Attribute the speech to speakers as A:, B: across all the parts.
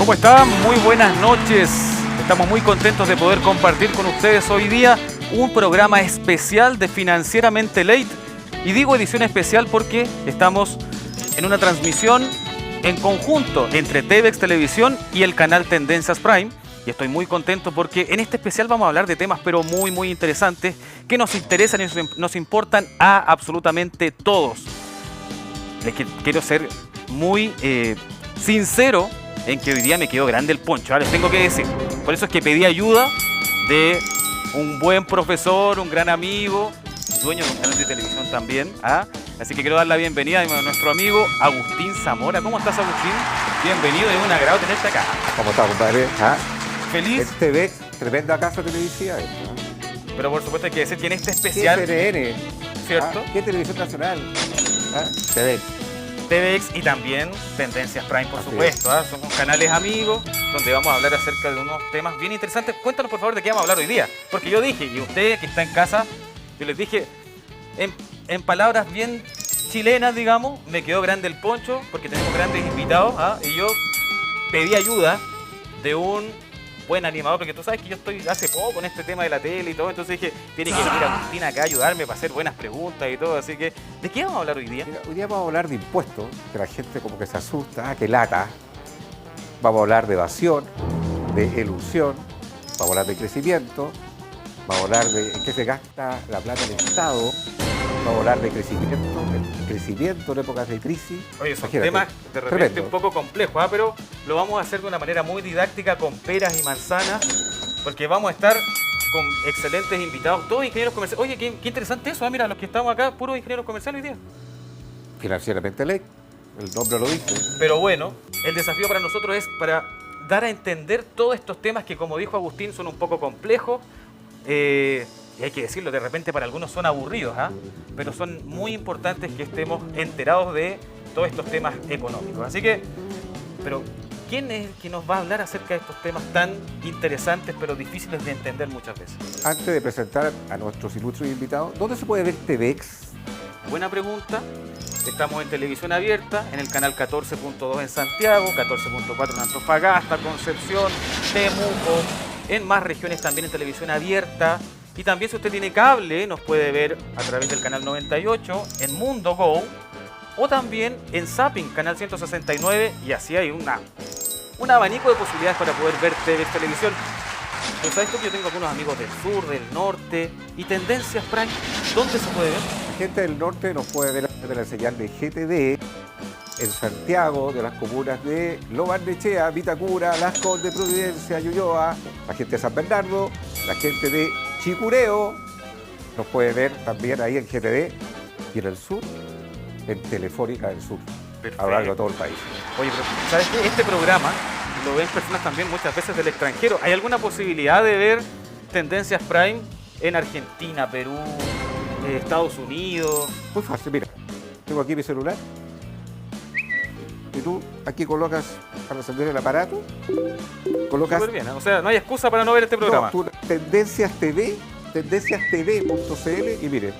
A: ¿Cómo están? Muy buenas noches. Estamos muy contentos de poder compartir con ustedes hoy día un programa especial de Financieramente Late. Y digo edición especial porque estamos en una transmisión en conjunto entre TVX Televisión y el canal Tendencias Prime. Y estoy muy contento porque en este especial vamos a hablar de temas pero muy interesantes que nos interesan y nos importan a absolutamente todos. Quiero ser muy sincero en que hoy día me quedó grande el poncho, les tengo que decir. Por eso es que pedí ayuda de un buen profesor, un gran amigo, dueño de un canal de televisión también. Así que quiero dar la bienvenida a nuestro amigo Agustín Zamora. ¿Cómo estás, Agustín? Bienvenido, es un agrado tenerte acá.
B: ¿Cómo estás, compadre?
A: Feliz.
B: Este ve tremendo acaso televisiva.
A: Pero por supuesto hay que decir que en este especial...
B: CNN.
A: ¿Cierto?
B: ¿Qué televisión nacional? TVX.
A: TVX y también Tendencias Prime, por supuesto. Somos canales amigos donde vamos a hablar acerca de unos temas bien interesantes. Cuéntanos, por favor, de qué vamos a hablar hoy día. Porque yo dije, y usted que está en casa, yo les dije, en palabras bien chilenas, digamos, me quedó grande el poncho porque tenemos grandes invitados. Y yo pedí ayuda de un buen animador, porque tú sabes que yo estoy hace poco en este tema de la tele y todo, entonces dije, tiene que venir Agustín acá a ayudarme para hacer buenas preguntas y todo, así que, ¿de qué vamos a hablar hoy día?
B: Mira, hoy día vamos a hablar de impuestos, que la gente como que se asusta, que lata. Vamos a hablar de evasión, de elusión, vamos a hablar de crecimiento, vamos a hablar de en qué se gasta la plata del Estado, vamos a hablar de crecimiento, el crecimiento en épocas de crisis.
A: Oye, son
B: Imagínate,
A: temas de repente
B: tremendo.
A: un poco complejos, pero lo vamos a hacer de una manera muy didáctica, con peras y manzanas, porque vamos a estar con excelentes invitados, todos ingenieros comerciales. Oye, qué interesante eso, mira, los que estamos acá, puros ingenieros comerciales hoy día.
B: Financieramente ley, el nombre lo dice.
A: Pero bueno, el desafío para nosotros es para dar a entender todos estos temas que, como dijo Agustín, son un poco complejos. Y hay que decirlo, de repente para algunos son aburridos, pero son muy importantes que estemos enterados de todos estos temas económicos. Así que, pero ¿quién es el que nos va a hablar acerca de estos temas tan interesantes pero difíciles de entender muchas veces?
B: Antes de presentar a nuestros ilustres invitados, ¿dónde se puede ver TVX?
A: Buena pregunta. Estamos en televisión abierta, en el canal 14.2 en Santiago, 14.4 en Antofagasta, Concepción, Temuco, en más regiones también en televisión abierta. Y también si usted tiene cable, nos puede ver a través del canal 98, en Mundo Go, o también en Zapping, canal 169, y así hay un abanico de posibilidades para poder ver TVX Televisión. Pero sabes tú que yo tengo algunos amigos del sur, del norte, y Tendencias Prime, ¿dónde se puede ver?
B: La gente del norte nos puede ver a través de la señal de GTD en Santiago, de las comunas de Lobarnechea, Vitacura, Las Condes, Providencia, Ñuñoa, la gente de San Bernardo, la gente de Chicureo nos puede ver también ahí en GTD, y en el sur, en Telefónica del Sur, a lo largo de todo el país.
A: Oye, pero ¿sabes qué? Este programa lo ven personas también muchas veces del extranjero. ¿Hay alguna posibilidad de ver Tendencias Prime en Argentina, Perú, Estados Unidos?
B: Muy fácil, mira, tengo aquí mi celular, y tú aquí colocas para encender el aparato, colocas...
A: Súper bien, o sea, no hay excusa para no ver este programa.
B: No, tú, Tendencias TV, tendenciastv.cl, y mire.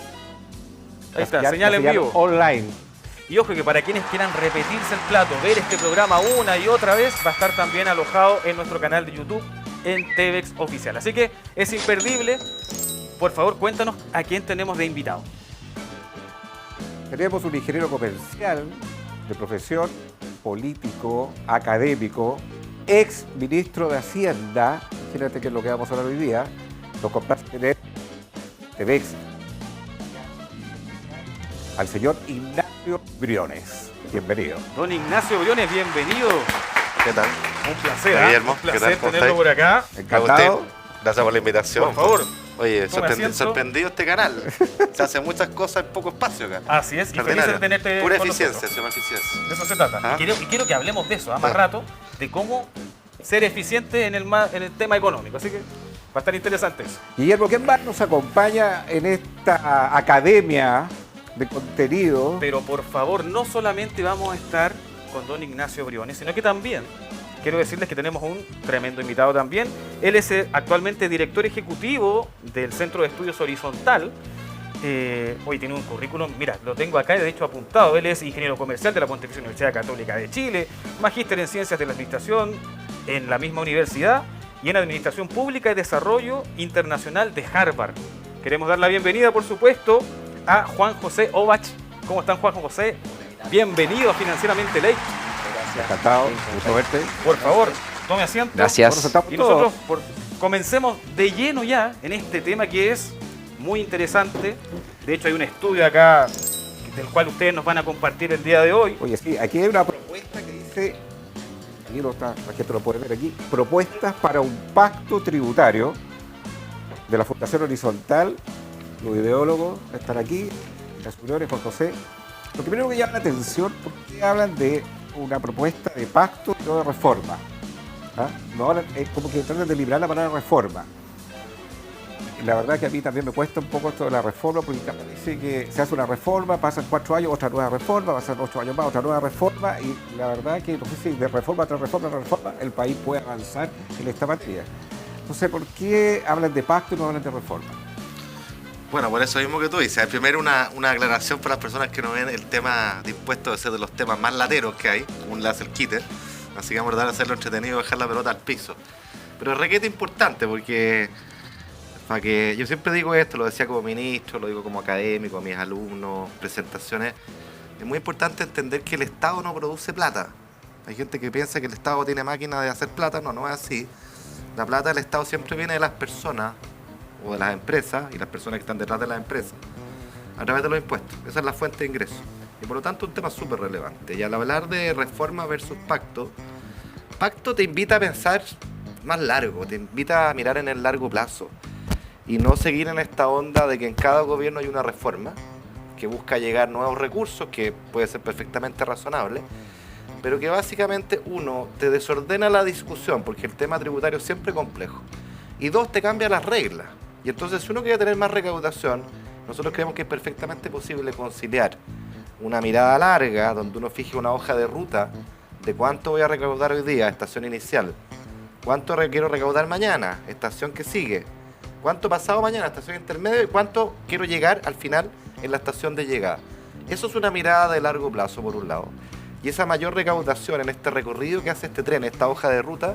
A: Ahí está, señal en vivo.
B: Online.
A: Y ojo que para quienes quieran repetirse el plato, ver este programa una y otra vez, va a estar también alojado en nuestro canal de YouTube, en TVX Oficial. Así que es imperdible. Por favor, cuéntanos a quién tenemos de invitado.
B: Tenemos un ingeniero comercial de profesión, político, académico, ex ministro de Hacienda. Imagínate que es lo que vamos a hablar hoy día. Nos complace tener TVX al señor Ignacio Briones. Bienvenido.
A: Don Ignacio Briones, bienvenido.
C: ¿Qué tal?
A: Un placer,
C: Guillermo,
A: un
C: ¿qué
A: placer
C: tal? ¿Cómo
A: tenerlo
C: estáis?
A: por acá.
B: Encantado.
C: Agustín, gracias por la invitación.
A: Por favor.
C: Oye,
A: Tome asiento.
C: sorprendido este canal. Se hace muchas cosas en poco espacio acá.
A: Así es, y feliz de
C: Extraordinario.
A: tenerte
C: Pura
A: con
C: eficiencia,
A: nosotros.
C: se llama eficiencia.
A: De eso se trata.
C: ¿Ah?
A: Y quiero que hablemos de eso, más rato, de cómo ser eficiente en el tema económico. Así que va a estar interesante eso.
B: Guillermo, ¿quién más nos acompaña en esta academia de contenido?
A: Pero por favor, no solamente vamos a estar con don Ignacio Briones, sino que también quiero decirles que tenemos un tremendo invitado también. Él es actualmente director ejecutivo del Centro de Estudios Horizontal. Hoy tiene un currículum, mira, lo tengo acá de hecho apuntado. Él es ingeniero comercial de la Pontificia Universidad Católica de Chile, magíster en Ciencias de la Administración, en la misma universidad y en Administración Pública y Desarrollo Internacional de Harvard. Queremos dar la bienvenida, por supuesto, a Juan José Ovach. ¿Cómo están, Juan José? Bienvenido a Financieramente Ley.
B: Encantado, gusto verte.
A: Por favor, tome asiento.
D: Gracias.
A: Y nosotros comencemos de lleno ya en este tema que es muy interesante. De hecho, hay un estudio acá del cual ustedes nos van a compartir el día de hoy.
B: Oye, sí, aquí hay una propuesta que dice, aquí lo está, la gente lo puede ver aquí, propuestas para un pacto tributario de la Fundación Horizontal. Los ideólogos están aquí, las superiores, Juan José. Lo primero que llama la atención, porque hablan de una propuesta de pacto y no de reforma. ¿Ah? No hablan, es como que tratan de liberar la palabra reforma. La verdad que a mí también me cuesta un poco esto de la reforma, porque parece que se hace una reforma, pasan 4 años, otra nueva reforma, pasan 8 años más, otra nueva reforma, y la verdad que no sé si de reforma tras reforma tras reforma el país puede avanzar en esta materia. Entonces, ¿por qué hablan de pacto y no hablan de reforma?
C: Bueno, por eso mismo que tú dices. Primero una aclaración para las personas que no ven el tema de impuestos, de ser de los temas más lateros que hay, un láser quite. Así que vamos a tratar de hacerlo entretenido y bajar la pelota al piso. Pero es requete importante porque para que yo siempre digo esto, lo decía como ministro, lo digo como académico, a mis alumnos, presentaciones. Es muy importante entender que el Estado no produce plata. Hay gente que piensa que el Estado tiene máquina de hacer plata. No, no es así. La plata del Estado siempre viene de las personas o de las empresas y las personas que están detrás de las empresas a través de los impuestos. Esa es la fuente de ingresos. Y por lo tanto un tema súper relevante. Y al hablar de reforma versus pacto, pacto te invita a pensar más largo, te invita a mirar en el largo plazo y no seguir en esta onda de que en cada gobierno hay una reforma que busca llegar a nuevos recursos, que puede ser perfectamente razonable, pero que básicamente, uno, te desordena la discusión, porque el tema tributario es siempre complejo, y dos, te cambia las reglas. Y entonces, si uno quiere tener más recaudación, nosotros creemos que es perfectamente posible conciliar una mirada larga, donde uno fije una hoja de ruta de cuánto voy a recaudar hoy día, estación inicial, cuánto quiero recaudar mañana, estación que sigue, cuánto pasado mañana, estación intermedia, y cuánto quiero llegar al final en la estación de llegada. Eso es una mirada de largo plazo, por un lado. Y esa mayor recaudación en este recorrido que hace este tren, esta hoja de ruta,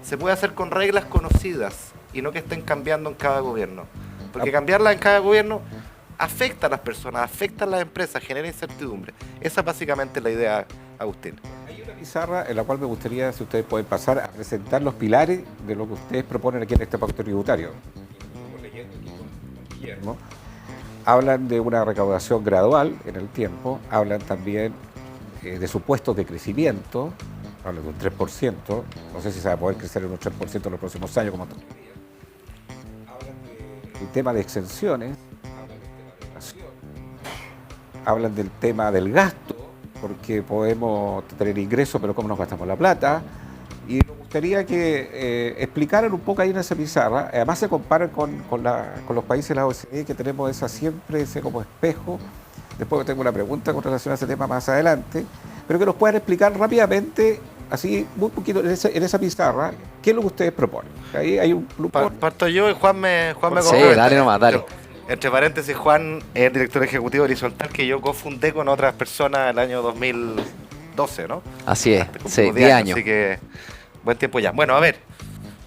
C: se puede hacer con reglas conocidas y no que estén cambiando en cada gobierno. Porque cambiarlas en cada gobierno afecta a las personas, afecta a las empresas, genera incertidumbre. Esa es básicamente la idea, Agustín.
B: Hay una pizarra en la cual me gustaría, si ustedes pueden pasar, a presentar los pilares de lo que ustedes proponen aquí en este pacto tributario. Hablan de una recaudación gradual en el tiempo, hablan también de supuestos de crecimiento, hablan de un 3%, no sé si se va a poder crecer en un 3% en los próximos años, como hablan del tema de exenciones, hablan del tema del gasto, porque podemos tener ingresos, pero cómo nos gastamos la plata. Y me gustaría que explicaran un poco ahí en esa pizarra. Además se comparan con los países de la OCDE, que tenemos siempre ese como espejo. Después tengo una pregunta con relación a ese tema más adelante. Pero que nos puedan explicar rápidamente, así muy poquito, en esa pizarra, qué es lo que ustedes proponen. Ahí hay un grupo.
C: Parto yo y Juan me
D: Sí,
C: complementa.
D: dale nomás, dale.
C: Entre paréntesis, Juan es el director ejecutivo horizontal que yo cofundé con otras personas el año 2012, ¿no?
D: Así es,
C: Cumplimos
D: sí,
C: 10
D: 10 años.
C: Así que buen tiempo ya. Bueno, a ver,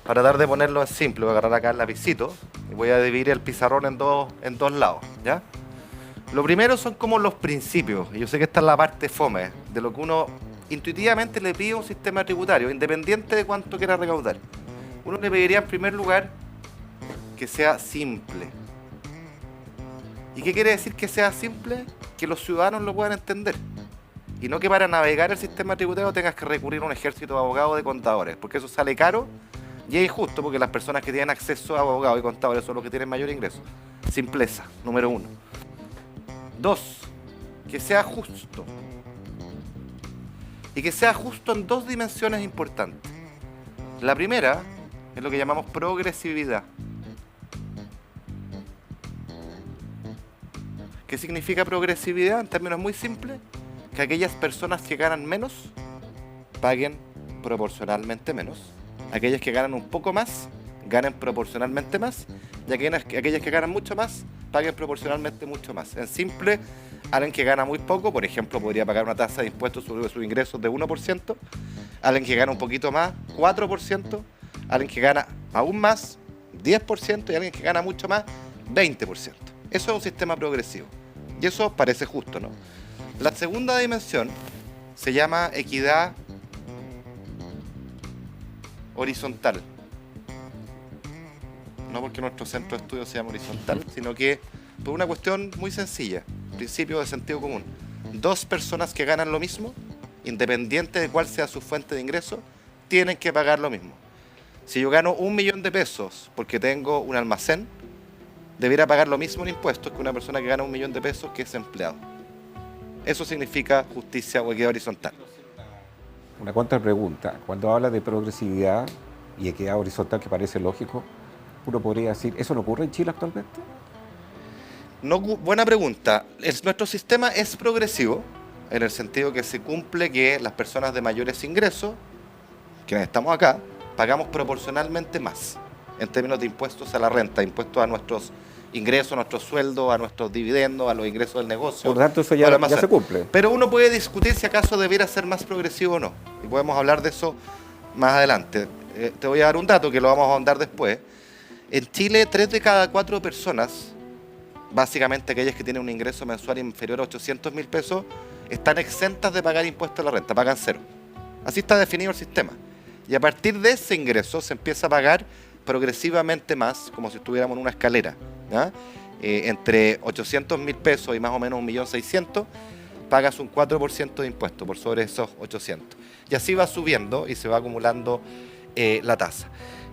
C: para tratar de ponerlo en simple, voy a agarrar acá el lapicito y voy a dividir el pizarrón en dos lados, ¿ya? Lo primero son como los principios, y yo sé que esta es la parte fome, de lo que uno intuitivamente le pide a un sistema tributario, independiente de cuánto quiera recaudar. Uno le pediría en primer lugar que sea simple. ¿Y qué quiere decir que sea simple? Que los ciudadanos lo puedan entender. Y no que para navegar el sistema tributario tengas que recurrir a un ejército de abogados o de contadores, porque eso sale caro y es injusto, porque las personas que tienen acceso a abogados y contadores son los que tienen mayor ingreso. Simpleza, número 1. 2, que sea justo. Y que sea justo en 2 dimensiones importantes. La primera es lo que llamamos progresividad. ¿Qué significa progresividad? En términos muy simples, que aquellas personas que ganan menos paguen proporcionalmente menos. Aquellas que ganan un poco más ganen proporcionalmente más. Y aquellas que ganan mucho más paguen proporcionalmente mucho más. En simple, alguien que gana muy poco, por ejemplo, podría pagar una tasa de impuestos sobre sus ingresos de 1%, alguien que gana un poquito más, 4%, alguien que gana aún más, 10%, y alguien que gana mucho más, 20%. Eso es un sistema progresivo. Y eso parece justo, ¿no? La segunda dimensión se llama equidad horizontal. No porque nuestro centro de estudio se llama horizontal, sino que por una cuestión muy sencilla, principio de sentido común. Dos personas que ganan lo mismo, independiente de cuál sea su fuente de ingreso, tienen que pagar lo mismo. Si yo gano 1 millón de pesos porque tengo un almacén, debería pagar lo mismo en impuestos que una persona que gana 1 millón de pesos que es empleado. Eso significa justicia o equidad horizontal.
B: Una contrapregunta. Cuando habla de progresividad y equidad horizontal, que parece lógico, uno podría decir, ¿eso no ocurre en Chile actualmente?
C: No, buena pregunta. Nuestro sistema es progresivo, en el sentido que se cumple que las personas de mayores ingresos, quienes estamos acá, pagamos proporcionalmente más en términos de impuestos a la renta, impuestos a nuestros ingresos, a nuestros sueldos, a nuestros dividendos, a los ingresos del negocio.
B: Por lo tanto, eso ya se cumple.
C: Pero uno puede discutir si acaso debiera ser más progresivo o no. Y podemos hablar de eso más adelante. Te voy a dar un dato que lo vamos a ahondar después. En Chile, 3 de cada 4 personas, básicamente aquellas que tienen un ingreso mensual inferior a 800.000 pesos, están exentas de pagar impuestos a la renta, pagan cero. Así está definido el sistema. Y a partir de ese ingreso se empieza a pagar progresivamente más, como si estuviéramos en una escalera, ¿ya? Entre 800.000 pesos y más o menos 1.600.000, pagas un 4% de impuesto por sobre esos 800. Y así va subiendo y se va acumulando la tasa.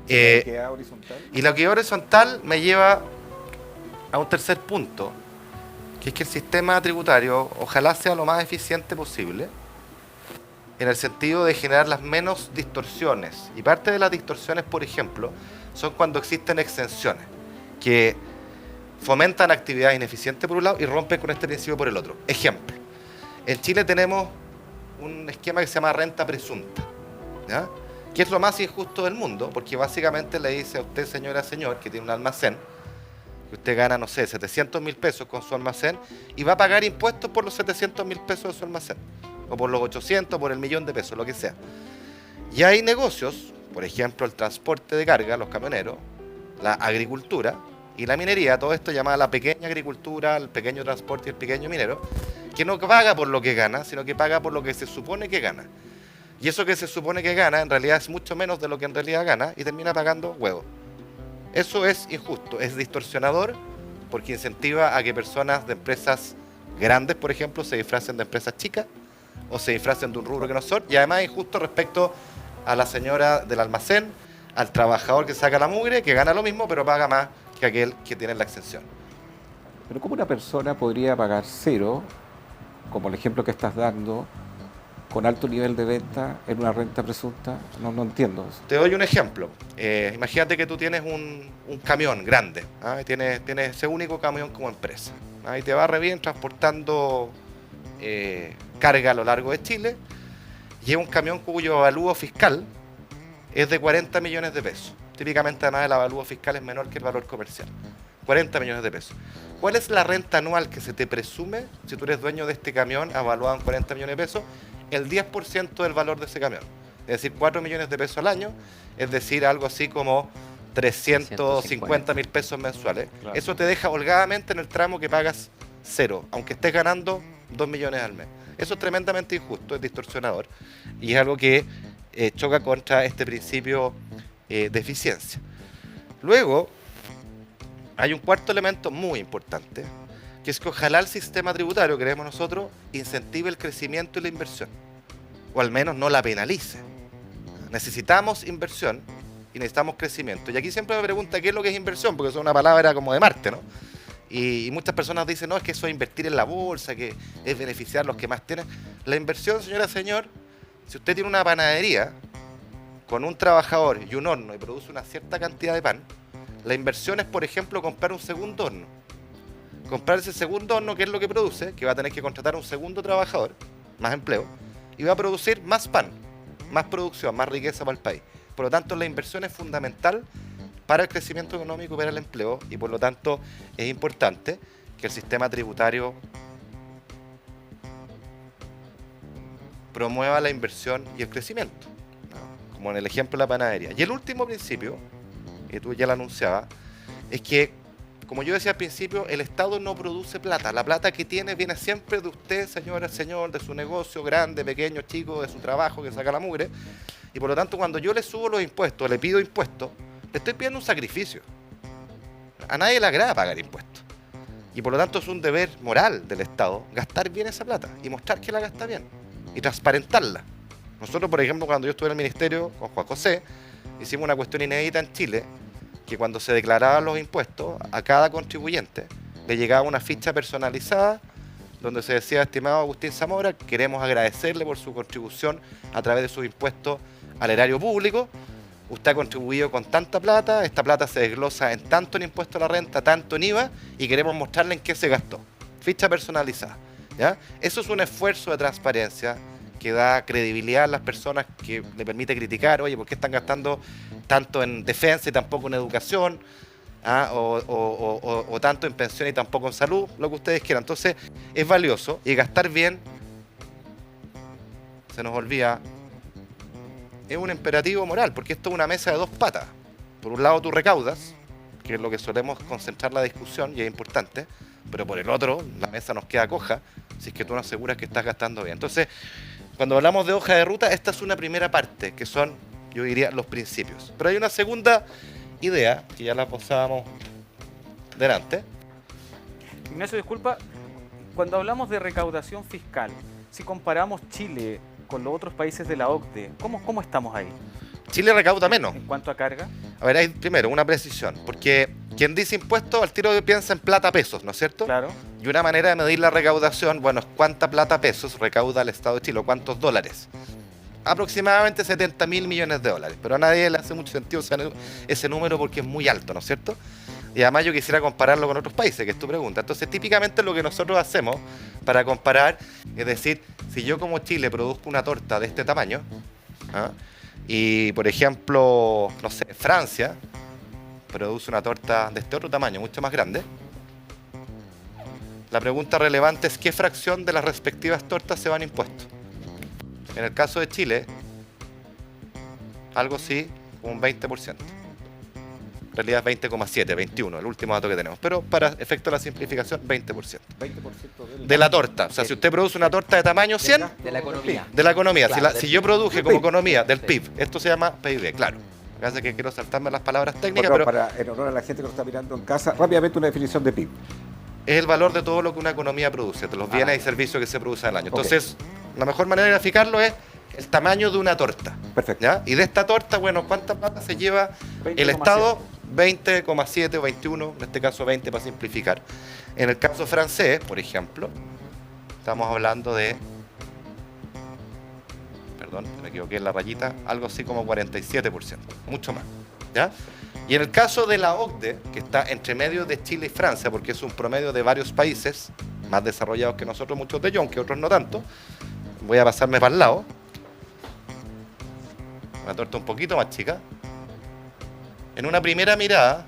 B: ¿La equidad horizontal?
C: Y la equidad horizontal me lleva a un tercer punto, que es que el sistema tributario ojalá sea lo más eficiente posible, en el sentido de generar las menos distorsiones. Y parte de las distorsiones, por ejemplo, son cuando existen exenciones que fomentan actividades ineficientes por un lado y rompen con este principio por el otro. Ejemplo, en Chile tenemos un esquema que se llama renta presunta, ¿ya? Que es lo más injusto del mundo, porque básicamente le dice a usted, señora, señor, que tiene un almacén, que usted gana, no sé, 700.000 pesos con su almacén y va a pagar impuestos por los 700.000 pesos de su almacén, o por los 800, por el 1.000.000 de pesos, lo que sea. Y hay negocios, por ejemplo, el transporte de carga, los camioneros, la agricultura y la minería, todo esto llamada la pequeña agricultura, el pequeño transporte y el pequeño minero, que no paga por lo que gana, sino que paga por lo que se supone que gana. Y eso que se supone que gana, en realidad es mucho menos de lo que en realidad gana y termina pagando huevos. Eso es injusto, es distorsionador, porque incentiva a que personas de empresas grandes, por ejemplo, se disfracen de empresas chicas o se disfracen de un rubro que no son, y además es injusto respecto a la señora del almacén, al trabajador que saca la mugre, que gana lo mismo, pero paga más que aquel que tiene la exención.
B: Pero ¿cómo una persona podría pagar cero, como el ejemplo que estás dando, con alto nivel de venta en una renta presunta? No entiendo eso.
C: Te doy un ejemplo. Imagínate que tú tienes un camión grande, ¿ah? Tienes ese único camión como empresa, ¿ah? Y te va re bien transportando carga a lo largo de Chile, y es un camión cuyo avalúo fiscal es de 40 millones de pesos. Típicamente, además, el avalúo fiscal es menor que el valor comercial. 40 millones de pesos. ¿Cuál es la renta anual que se te presume si tú eres dueño de este camión avaluado en 40 millones de pesos? El 10% del valor de ese camión. Es decir, 4 millones de pesos al año, es decir, algo así como 350.000 pesos mensuales. Claro. Eso te deja holgadamente en el tramo que pagas cero, aunque estés ganando 2 millones al mes. Eso es tremendamente injusto, es distorsionador, y es algo que choca contra este principio de eficiencia. Luego, hay un cuarto elemento muy importante, que es que ojalá el sistema tributario, creemos nosotros, incentive el crecimiento y la inversión, o al menos no la penalice. Necesitamos inversión y necesitamos crecimiento. Y aquí siempre me pregunta qué es lo que es inversión, porque eso es una palabra como de Marte, ¿no? Y muchas personas dicen, no, es que eso es invertir en la bolsa, que es beneficiar a los que más tienen. La inversión, señora, señor, si usted tiene una panadería con un trabajador y un horno y produce una cierta cantidad de pan, la inversión es, por ejemplo, comprar un segundo horno. Comprar ese segundo horno, ¿qué es lo que produce? Que va a tener que contratar a un segundo trabajador, más empleo, y va a producir más pan, más producción, más riqueza para el país. Por lo tanto, la inversión es fundamental para el crecimiento económico y para el empleo, y por lo tanto es importante que el sistema tributario promueva la inversión y el crecimiento.
D: como en el ejemplo de la panadería. Y el último principio, que tú ya lo anunciabas, es que, como yo decía al principio, el Estado no produce plata. La plata que tiene viene siempre de usted, señora, señor, de su negocio, grande, pequeño, chico, de su trabajo, que saca la mugre. Y por lo tanto, cuando yo le subo los impuestos, le pido impuestos, le estoy pidiendo un sacrificio. A nadie le agrada pagar impuestos. Y por lo tanto es un deber moral del Estado gastar bien esa plata y mostrar que la gasta bien y transparentarla. Nosotros, por ejemplo, cuando yo estuve en el ministerio con Juan José, hicimos una cuestión inédita en Chile, que cuando se declaraban los impuestos, a cada contribuyente le llegaba una ficha personalizada donde se decía: estimado Agustín Zamora, queremos agradecerle por su contribución a través de sus impuestos al erario público. Usted ha contribuido con tanta plata, esta plata se desglosa en tanto en impuesto a la renta, tanto en IVA, y queremos mostrarle en qué se gastó. Ficha personalizada, ¿ya? Eso es un esfuerzo de transparencia que da credibilidad a las personas, que le permite criticar, oye, ¿por qué están gastando tanto en defensa y tampoco en educación? ¿Ah? O tanto en pensión y tampoco en salud, lo que ustedes quieran. Entonces, es valioso, y gastar bien, se nos olvida, es un imperativo moral, porque esto es una mesa de dos patas. Por un lado tú recaudas, que es lo que solemos concentrar la discusión y es importante, pero por el otro la mesa nos queda coja si es que tú no aseguras que estás gastando bien. Entonces, cuando hablamos de hoja de ruta, esta es una primera parte, que son, yo diría, los principios. Pero hay una segunda idea, que ya la posábamos delante.
A: Ignacio, disculpa, cuando hablamos de recaudación fiscal, si comparamos Chile con los otros países de la OCDE, ¿cómo estamos ahí?
D: Chile recauda menos.
A: ¿En cuanto a carga?
D: A ver, hay primero una precisión, porque quien dice impuesto al tiro piensa en plata pesos, ¿no es cierto?
A: Claro.
D: Y una manera de medir la recaudación, bueno, es cuánta plata pesos recauda el Estado de Chile, o cuántos dólares. Aproximadamente 70.000 millones de dólares, pero a nadie le hace mucho sentido ese número porque es muy alto, ¿no es cierto? Y además yo quisiera compararlo con otros países, que es tu pregunta. Entonces, típicamente lo que nosotros hacemos para comparar es decir, si yo como Chile produzco una torta de este tamaño, ¿ah? Y por ejemplo, no sé, Francia produce una torta de este otro tamaño, mucho más grande, la pregunta relevante es ¿qué fracción de las respectivas tortas se van impuestos? En el caso de Chile, algo así, un 20%. En realidad es 20,7, 21, el último dato que tenemos. Pero para efecto de la simplificación, 20%.
B: 20%
D: De la torta. O sea, si usted produce una torta de tamaño 100,
E: De la economía.
D: de la economía.
E: Claro,
D: Si yo produje como economía del PIB, esto se llama PIB, claro. Me hace que quiero saltarme las palabras técnicas,
B: Bueno,
D: pero
B: en honor a la gente que nos está mirando en casa, rápidamente una definición de PIB.
D: es el valor de todo lo que una economía produce, de los bienes y servicios que se producen al año. Entonces, la mejor manera de graficarlo es el tamaño de una torta.
B: Perfecto.
D: ¿Ya? Y de esta torta, bueno, ¿cuánta plata se lleva
A: 20,7.
D: el Estado? 20,7 o 21, en este caso 20 para simplificar. En el caso francés, por ejemplo, estamos hablando de, perdón, me equivoqué en la rayita, algo así como 47%, mucho más. ¿Ya? Y en el caso de la OCDE, que está entre medio de Chile y Francia, porque es un promedio de varios países más desarrollados que nosotros, muchos de ellos, aunque otros no tanto, voy a pasarme para el lado. Una torta un poquito más chica. En una primera mirada,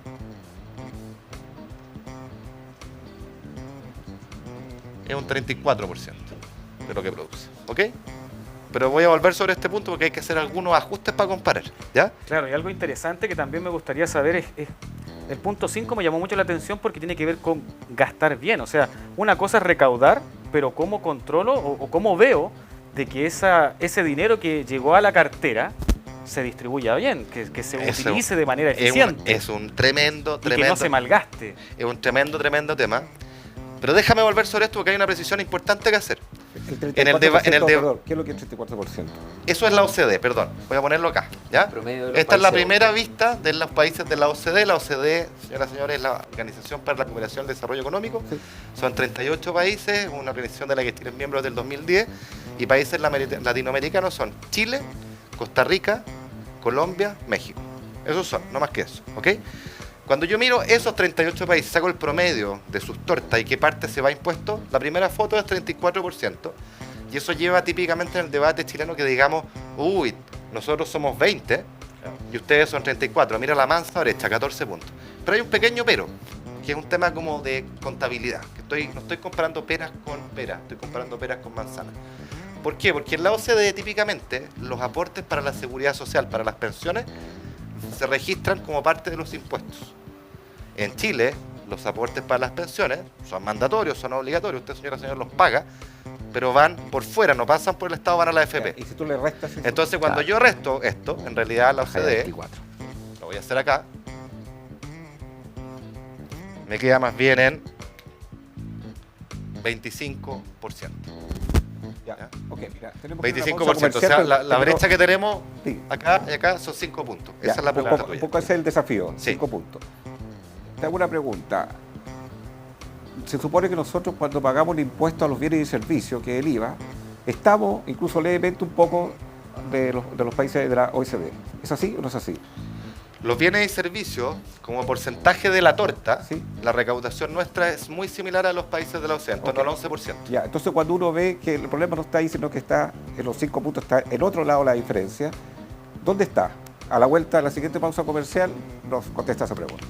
D: es un 34% de lo que produce. ¿Ok? Pero voy a volver sobre este punto porque hay que hacer algunos ajustes para comparar. ¿Ya?
A: Claro, y algo interesante que también me gustaría saber es el punto 5 me llamó mucho la atención porque tiene que ver con gastar bien. O sea, una cosa es recaudar, pero cómo controlo o cómo veo de que ese dinero que llegó a la cartera se distribuya bien, que se utilice de manera eficiente.
D: Es un tremendo,
A: y que no se malgaste.
D: Es un tremendo tema. Pero déjame volver sobre esto porque hay una precisión importante que hacer.
B: ¿Qué es lo que es el 34%?
D: Eso es la OCDE, perdón. Voy a ponerlo acá. ¿Ya?
E: Promedio de los
D: Esta es la
E: países
D: primera vista de los países de la OCDE. La OCDE, señoras y señores, es la Organización para la Cooperación y el Desarrollo Económico.
B: Sí.
D: Son 38 países, una organización de la que Chile es miembro desde el 2010. Y países latinoamericanos son Chile, Costa Rica, Colombia, México. Esos son, no más que eso. ¿Ok? Cuando yo miro esos 38 países, saco el promedio de sus tortas y qué parte se va a impuesto, la primera foto es 34%. Y eso lleva típicamente en el debate chileno que digamos, uy, nosotros somos 20 y ustedes son 34. Mira la mansa derecha, 14 puntos. Pero hay un pequeño pero, que es un tema como de contabilidad. Que no estoy comparando peras con peras, estoy comparando peras con manzanas. ¿Por qué? Porque en la OCDE típicamente los aportes para la seguridad social, para las pensiones, se registran como parte de los impuestos. En Chile, los aportes para las pensiones son mandatorios, son obligatorios, usted, señor, los paga, pero van por fuera, no pasan por el Estado, van a la AFP.
B: Y si tú le restas... eso,
D: Entonces, cuando yo resto esto, en realidad la OCDE,
B: 24.
D: lo voy a hacer acá, me queda más bien en 25%.
B: Ya. Ok, mira, tenemos
D: 25%, o sea, la brecha que tenemos
B: Sí.
D: acá y acá son 5 puntos.
B: Ya,
D: Esa es la
B: un
D: pregunta
B: poco,
D: tuya.
B: un poco ese es el desafío,
D: Sí.
B: 5 puntos. Te hago una pregunta. Se supone que nosotros cuando pagamos el impuesto a los bienes y servicios, que es el IVA, estamos incluso levemente un poco de los países de la OECD. ¿Es así o no es así?
D: Los bienes y servicios, como porcentaje de la torta,
B: Sí.
D: la recaudación nuestra es muy similar a los países de la OCDE, en torno
B: Ok.
D: al 11%.
B: Ya, entonces cuando uno ve que el problema no está ahí, sino que está en los 5 puntos, está en otro lado la diferencia, ¿dónde está? A la vuelta de la siguiente pausa comercial nos contesta esa pregunta.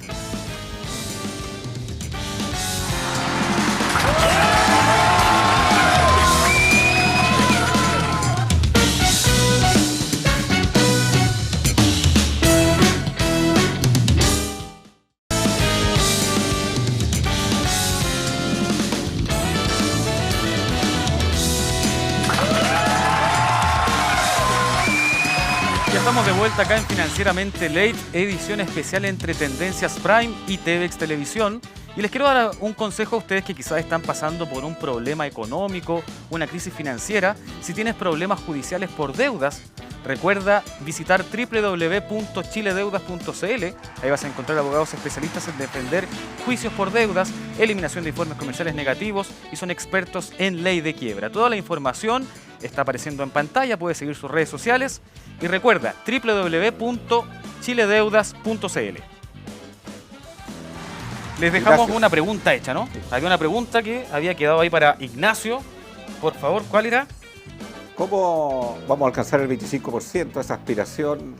A: Ya estamos de vuelta acá en Financieramente Late, edición especial entre Tendencias Prime y TVX Televisión. Y les quiero dar un consejo a ustedes que quizás están pasando por un problema económico, una crisis financiera. Si tienes problemas judiciales por deudas, recuerda visitar www.chiledeudas.cl. Ahí vas a encontrar abogados especialistas en defender juicios por deudas, eliminación de informes comerciales negativos y son expertos en ley de quiebra. Toda la información está apareciendo en pantalla, puedes seguir sus redes sociales y recuerda www.chiledeudas.cl. Les dejamos
B: Ignacio.
A: una pregunta hecha, ¿no? Había una pregunta que había quedado ahí para Ignacio. Por favor, ¿cuál era?
B: ¿Cómo vamos a alcanzar el 25%, esa aspiración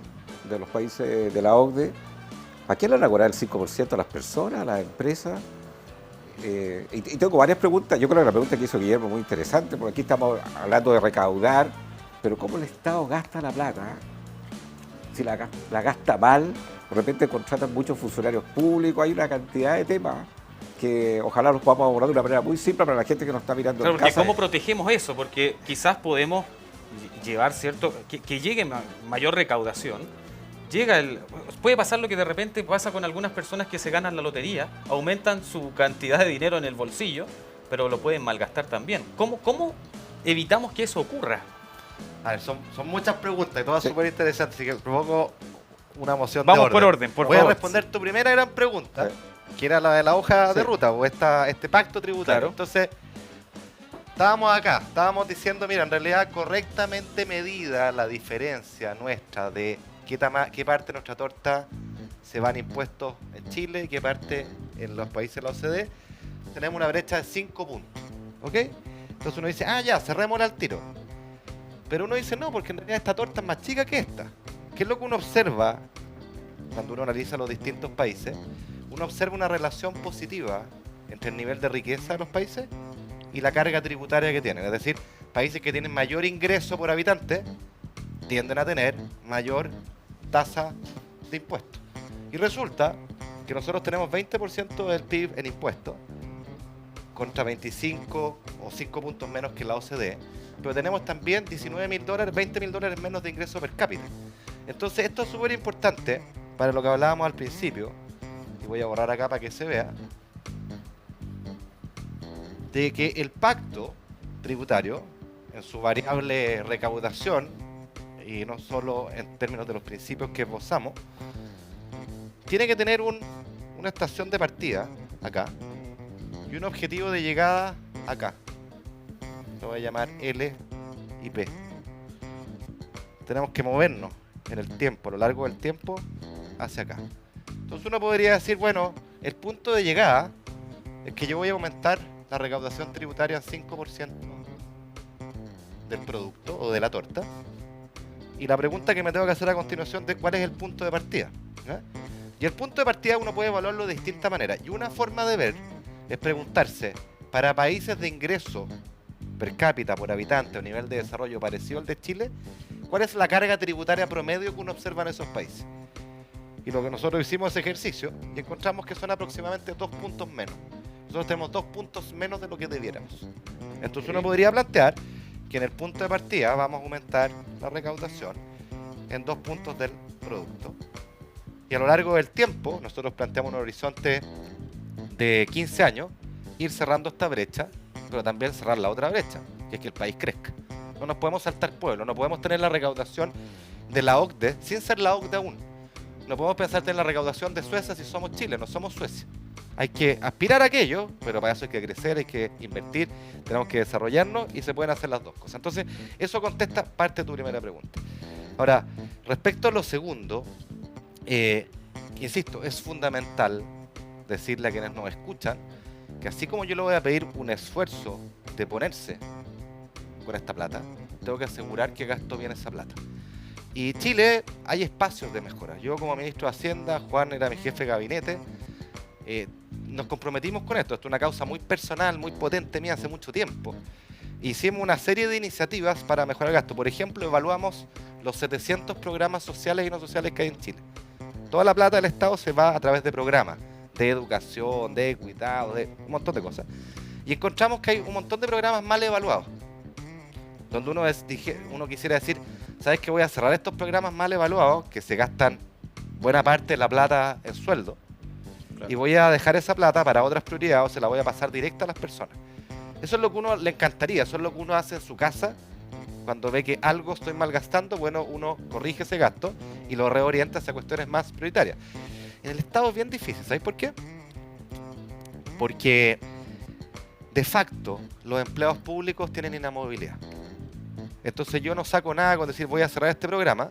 B: de los países de la OCDE? ¿A quién le van a cobrar el 5% a las personas, a las empresas? Y tengo varias preguntas. Yo creo que la pregunta que hizo Guillermo es muy interesante, porque aquí estamos hablando de recaudar, pero ¿cómo el Estado gasta la plata? Si la gasta mal, de repente contratan muchos funcionarios públicos, hay una cantidad de temas que ojalá los podamos abordar de una manera muy simple para la gente que nos está mirando
A: Claro,
B: en
A: porque
B: casa.
A: ¿cómo protegemos eso? Porque quizás podemos llevar, ¿cierto? Que llegue mayor recaudación. Puede pasar lo que de repente pasa con algunas personas que se ganan la lotería, aumentan su cantidad de dinero en el bolsillo, pero lo pueden malgastar también. ¿Cómo evitamos que eso ocurra?
D: A ver, son muchas preguntas y todas
B: Sí.
D: súper interesantes, así que provoco una moción
A: Vamos
D: de
A: por orden, por
D: Voy
A: favor.
D: a responder tu primera gran pregunta,
B: Sí.
D: que era la de la hoja de
B: Sí.
D: ruta o este pacto tributario.
A: Claro.
D: Entonces, estábamos diciendo, mira, en realidad correctamente medida la diferencia nuestra de qué parte de nuestra torta se van impuestos en Chile y qué parte en los países de la OCDE, tenemos una brecha de 5 puntos, ¿ok? Entonces uno dice, ya, cerrémosla al tiro. Pero uno dice, no, porque en realidad esta torta es más chica que esta. ¿Qué es lo que uno observa cuando uno analiza los distintos países? Uno observa una relación positiva entre el nivel de riqueza de los países y la carga tributaria que tienen. Es decir, países que tienen mayor ingreso por habitante tienden a tener mayor tasa de impuestos. Y resulta que nosotros tenemos 20% del PIB en impuestos contra 25 o 5 puntos menos que la OCDE, pero tenemos también $19.000, $20.000 menos de ingreso per cápita. Entonces esto es súper importante para lo que hablábamos al principio, y voy a borrar acá para que se vea, de que el pacto tributario, en su variable recaudación, y no solo en términos de los principios que esbozamos, tiene que tener una estación de partida acá y un objetivo de llegada acá. Lo voy a llamar L y P. Tenemos que movernos en el tiempo, a lo largo del tiempo, hacia acá. Entonces uno podría decir, bueno, el punto de llegada es que yo voy a aumentar la recaudación tributaria a 5% del producto o de la torta. Y la pregunta que me tengo que hacer a continuación es cuál es el punto de partida. ¿Ya? Y el punto de partida uno puede evaluarlo de distintas maneras. Y una forma de ver es preguntarse, para países de ingreso per cápita, por habitante, o nivel de desarrollo parecido al de Chile, ¿cuál es la carga tributaria promedio que uno observa en esos países? Y lo que nosotros hicimos ese ejercicio y encontramos que son aproximadamente 2 puntos menos. Nosotros tenemos 2 puntos menos de lo que debiéramos. Entonces uno podría plantear que en el punto de partida vamos a aumentar la recaudación en 2 puntos del producto. Y a lo largo del tiempo, nosotros planteamos un horizonte de 15 años, ir cerrando esta brecha, pero también cerrar la otra brecha, que es que el país crezca. No nos podemos saltar pueblo, no podemos tener la recaudación de la OCDE sin ser la OCDE aún. No podemos pensar en la recaudación de Suecia si somos Chile, no somos Suecia. Hay que aspirar a aquello, pero para eso hay que crecer, hay que invertir, tenemos que desarrollarnos y se pueden hacer las dos cosas. Entonces, eso contesta parte de tu primera pregunta. Ahora, respecto a lo segundo, insisto, es fundamental decirle a quienes nos escuchan que así como yo le voy a pedir un esfuerzo de ponerse con esta plata, tengo que asegurar que gasto bien esa plata. Y Chile hay espacios de mejora. Yo como ministro de Hacienda, Juan era mi jefe de gabinete, nos comprometimos con esto. Esto es una causa muy personal, muy potente mía hace mucho tiempo. Hicimos una serie de iniciativas para mejorar el gasto. Por ejemplo, evaluamos los 700 programas sociales y no sociales que hay en Chile. Toda la plata del Estado se va a través de programas de educación, de cuidado, de un montón de cosas. Y encontramos que hay un montón de programas mal evaluados. Donde uno quisiera decir, ¿sabes qué? Voy a cerrar estos programas mal evaluados, que se gastan buena parte de la plata en sueldo, y voy a dejar esa plata para otras prioridades, o se la voy a pasar directa a las personas. Eso es lo que uno le encantaría, eso es lo que uno hace en su casa, cuando ve que algo estoy malgastando, bueno, uno corrige ese gasto y lo reorienta hacia cuestiones más prioritarias. En el Estado es bien difícil, ¿sabes por qué? Porque de facto los empleados públicos tienen inamovilidad. Entonces yo no saco nada con decir voy a cerrar este programa,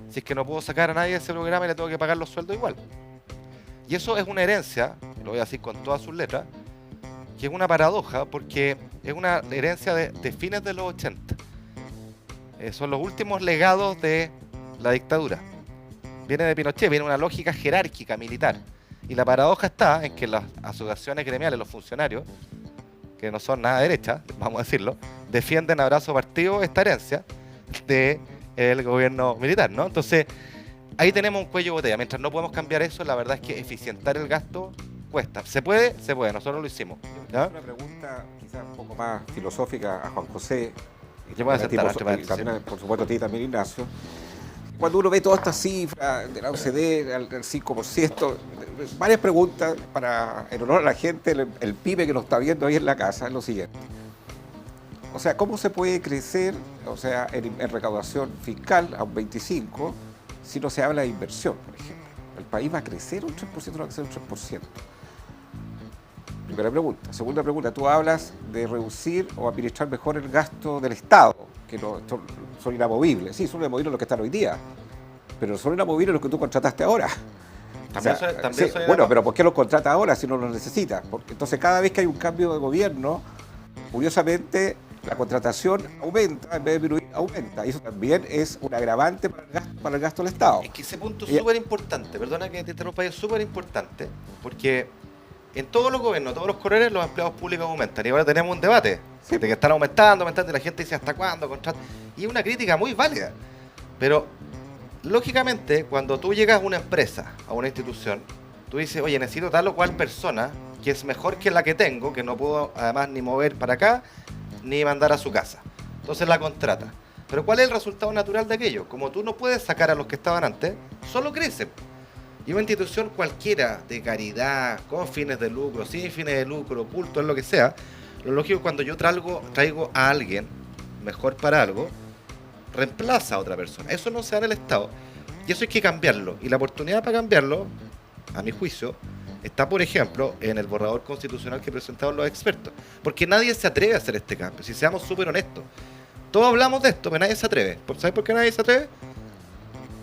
D: si es que no puedo sacar a nadie de ese programa y le tengo que pagar los sueldos igual. Y eso es una herencia, lo voy a decir con todas sus letras, que es una paradoja porque es una herencia de fines de los 80. Son los últimos legados de la dictadura. Viene de Pinochet, viene una lógica jerárquica militar. Y la paradoja está en que las asociaciones gremiales, los funcionarios, que no son nada derechas, vamos a decirlo, defienden a brazo partido esta herencia del gobierno militar, ¿no? Entonces, ahí tenemos un cuello de botella. Mientras no podemos cambiar eso, la verdad es que eficientar el gasto cuesta. ¿Se puede? Se puede, nosotros lo hicimos. ¿Ya?
B: Una pregunta quizás un poco más filosófica a Juan José.
D: Yo voy a aceptar,
B: también, por supuesto, a ti también, Ignacio. Cuando uno ve todas estas cifras de la OCDE, al 5%, varias preguntas para, en honor a la gente, el pyme que nos está viendo ahí en la casa, es lo siguiente. O sea, ¿cómo se puede crecer, o sea, en recaudación fiscal a un 25% si no se habla de inversión, por ejemplo? ¿El país va a crecer un 3% o no va a crecer un 3%? Primera pregunta. Segunda pregunta, tú hablas de reducir o administrar mejor el gasto del Estado, que son inamovibles. Sí, son inamovibles los que están hoy día, pero son inamovibles los que tú contrataste ahora.
D: También,
B: o sea,
D: también
B: sí, bueno, pero ¿por qué los contratas ahora si no los necesitas? Porque entonces cada vez que hay un cambio de gobierno, curiosamente la contratación aumenta, en vez de disminuir, aumenta. Y eso también es un agravante para el gasto del Estado.
D: Es que ese punto es súper importante, perdona que te interrumpa, es súper importante, porque en todos los gobiernos, todos los colores, los empleados públicos aumentan. Y ahora tenemos un debate de que están aumentando, y la gente dice ¿hasta cuándo? Y es una crítica muy válida. Pero, lógicamente, cuando tú llegas a una empresa, a una institución, tú dices, oye, necesito tal o cual persona que es mejor que la que tengo, que no puedo además ni mover para acá, ni mandar a su casa. Entonces la contrata. Pero ¿cuál es el resultado natural de aquello? Como tú no puedes sacar a los que estaban antes, solo crecen. Y una institución cualquiera de caridad, con fines de lucro, sin fines de lucro, oculto, en lo que sea, lo lógico es cuando yo traigo a alguien mejor para algo, reemplaza a otra persona. Eso no se da en el Estado. Y eso hay que cambiarlo. Y la oportunidad para cambiarlo, a mi juicio, está, por ejemplo, en el borrador constitucional que presentaron los expertos. Porque nadie se atreve a hacer este cambio, si seamos súper honestos. Todos hablamos de esto, pero nadie se atreve. ¿Sabes por qué nadie se atreve?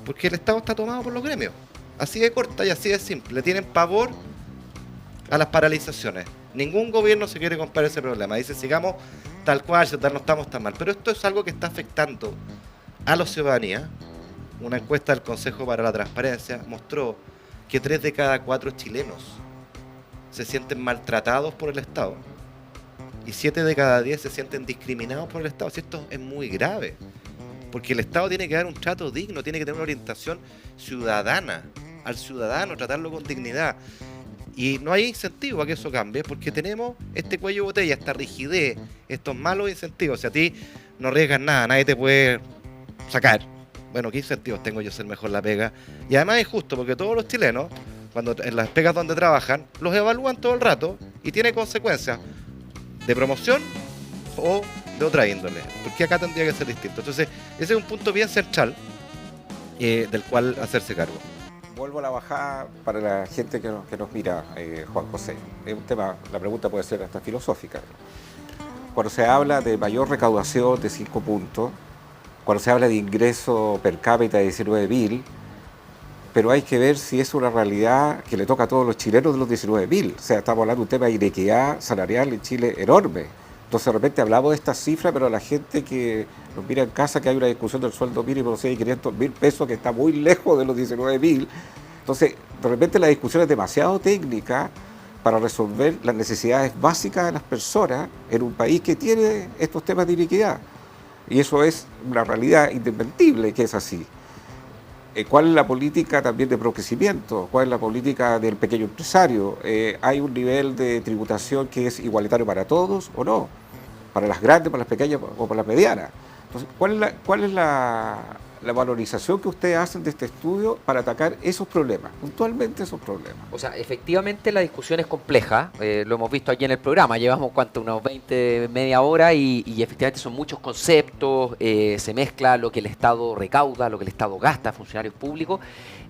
D: Porque el Estado está tomado por los gremios. Así de corta y así de simple. Le tienen pavor a las paralizaciones. Ningún gobierno se quiere comprar ese problema. Dice, sigamos tal cual, no estamos tan mal. Pero esto es algo que está afectando a la ciudadanía. Una encuesta del Consejo para la Transparencia mostró que 3 de cada 4 chilenos se sienten maltratados por el Estado. y 7 de cada 10 se sienten discriminados por el Estado. Si esto es muy grave, porque el Estado tiene que dar un trato digno, tiene que tener una orientación ciudadana, al ciudadano, tratarlo con dignidad. Y no hay incentivo a que eso cambie, porque tenemos este cuello de botella, esta rigidez, estos malos incentivos. Si a ti no arriesgas nada, nadie te puede sacar. Bueno, ¿qué incentivos tengo yo a hacer mejor la pega? Y además es justo, porque todos los chilenos, cuando en las pegas donde trabajan, los evalúan todo el rato y tiene consecuencias de promoción o de otra índole. Porque acá tendría que ser distinto. Entonces, ese es un punto bien central del cual hacerse cargo.
B: Vuelvo a la bajada para la gente que nos mira, Juan José. Es un tema, la pregunta puede ser hasta filosófica. Cuando se habla de mayor recaudación de 5 puntos, cuando se habla de ingreso per cápita de 19.000, pero hay que ver si es una realidad que le toca a todos los chilenos de los 19.000. O sea, estamos hablando de un tema de inequidad salarial en Chile enorme. Entonces, de repente hablamos de esta cifra, pero la gente que nos mira en casa, que hay una discusión del sueldo mínimo, no sé, de 500.000 pesos, que está muy lejos de los 19.000. Entonces, de repente la discusión es demasiado técnica para resolver las necesidades básicas de las personas en un país que tiene estos temas de inequidad. Y eso es una realidad indesmentible que es así. ¿Cuál es la política también de procrecimiento? ¿Cuál es la política del pequeño empresario? ¿Hay un nivel de tributación que es igualitario para todos o no? ¿Para las grandes, para las pequeñas o para las medianas? Entonces, ¿cuál es la valorización que ustedes hacen de este estudio para atacar esos problemas, puntualmente esos problemas?
E: O sea, efectivamente la discusión es compleja, lo hemos visto aquí en el programa, llevamos unos 20, media hora y efectivamente son muchos conceptos, se mezcla lo que el Estado recauda, lo que el Estado gasta, funcionarios públicos,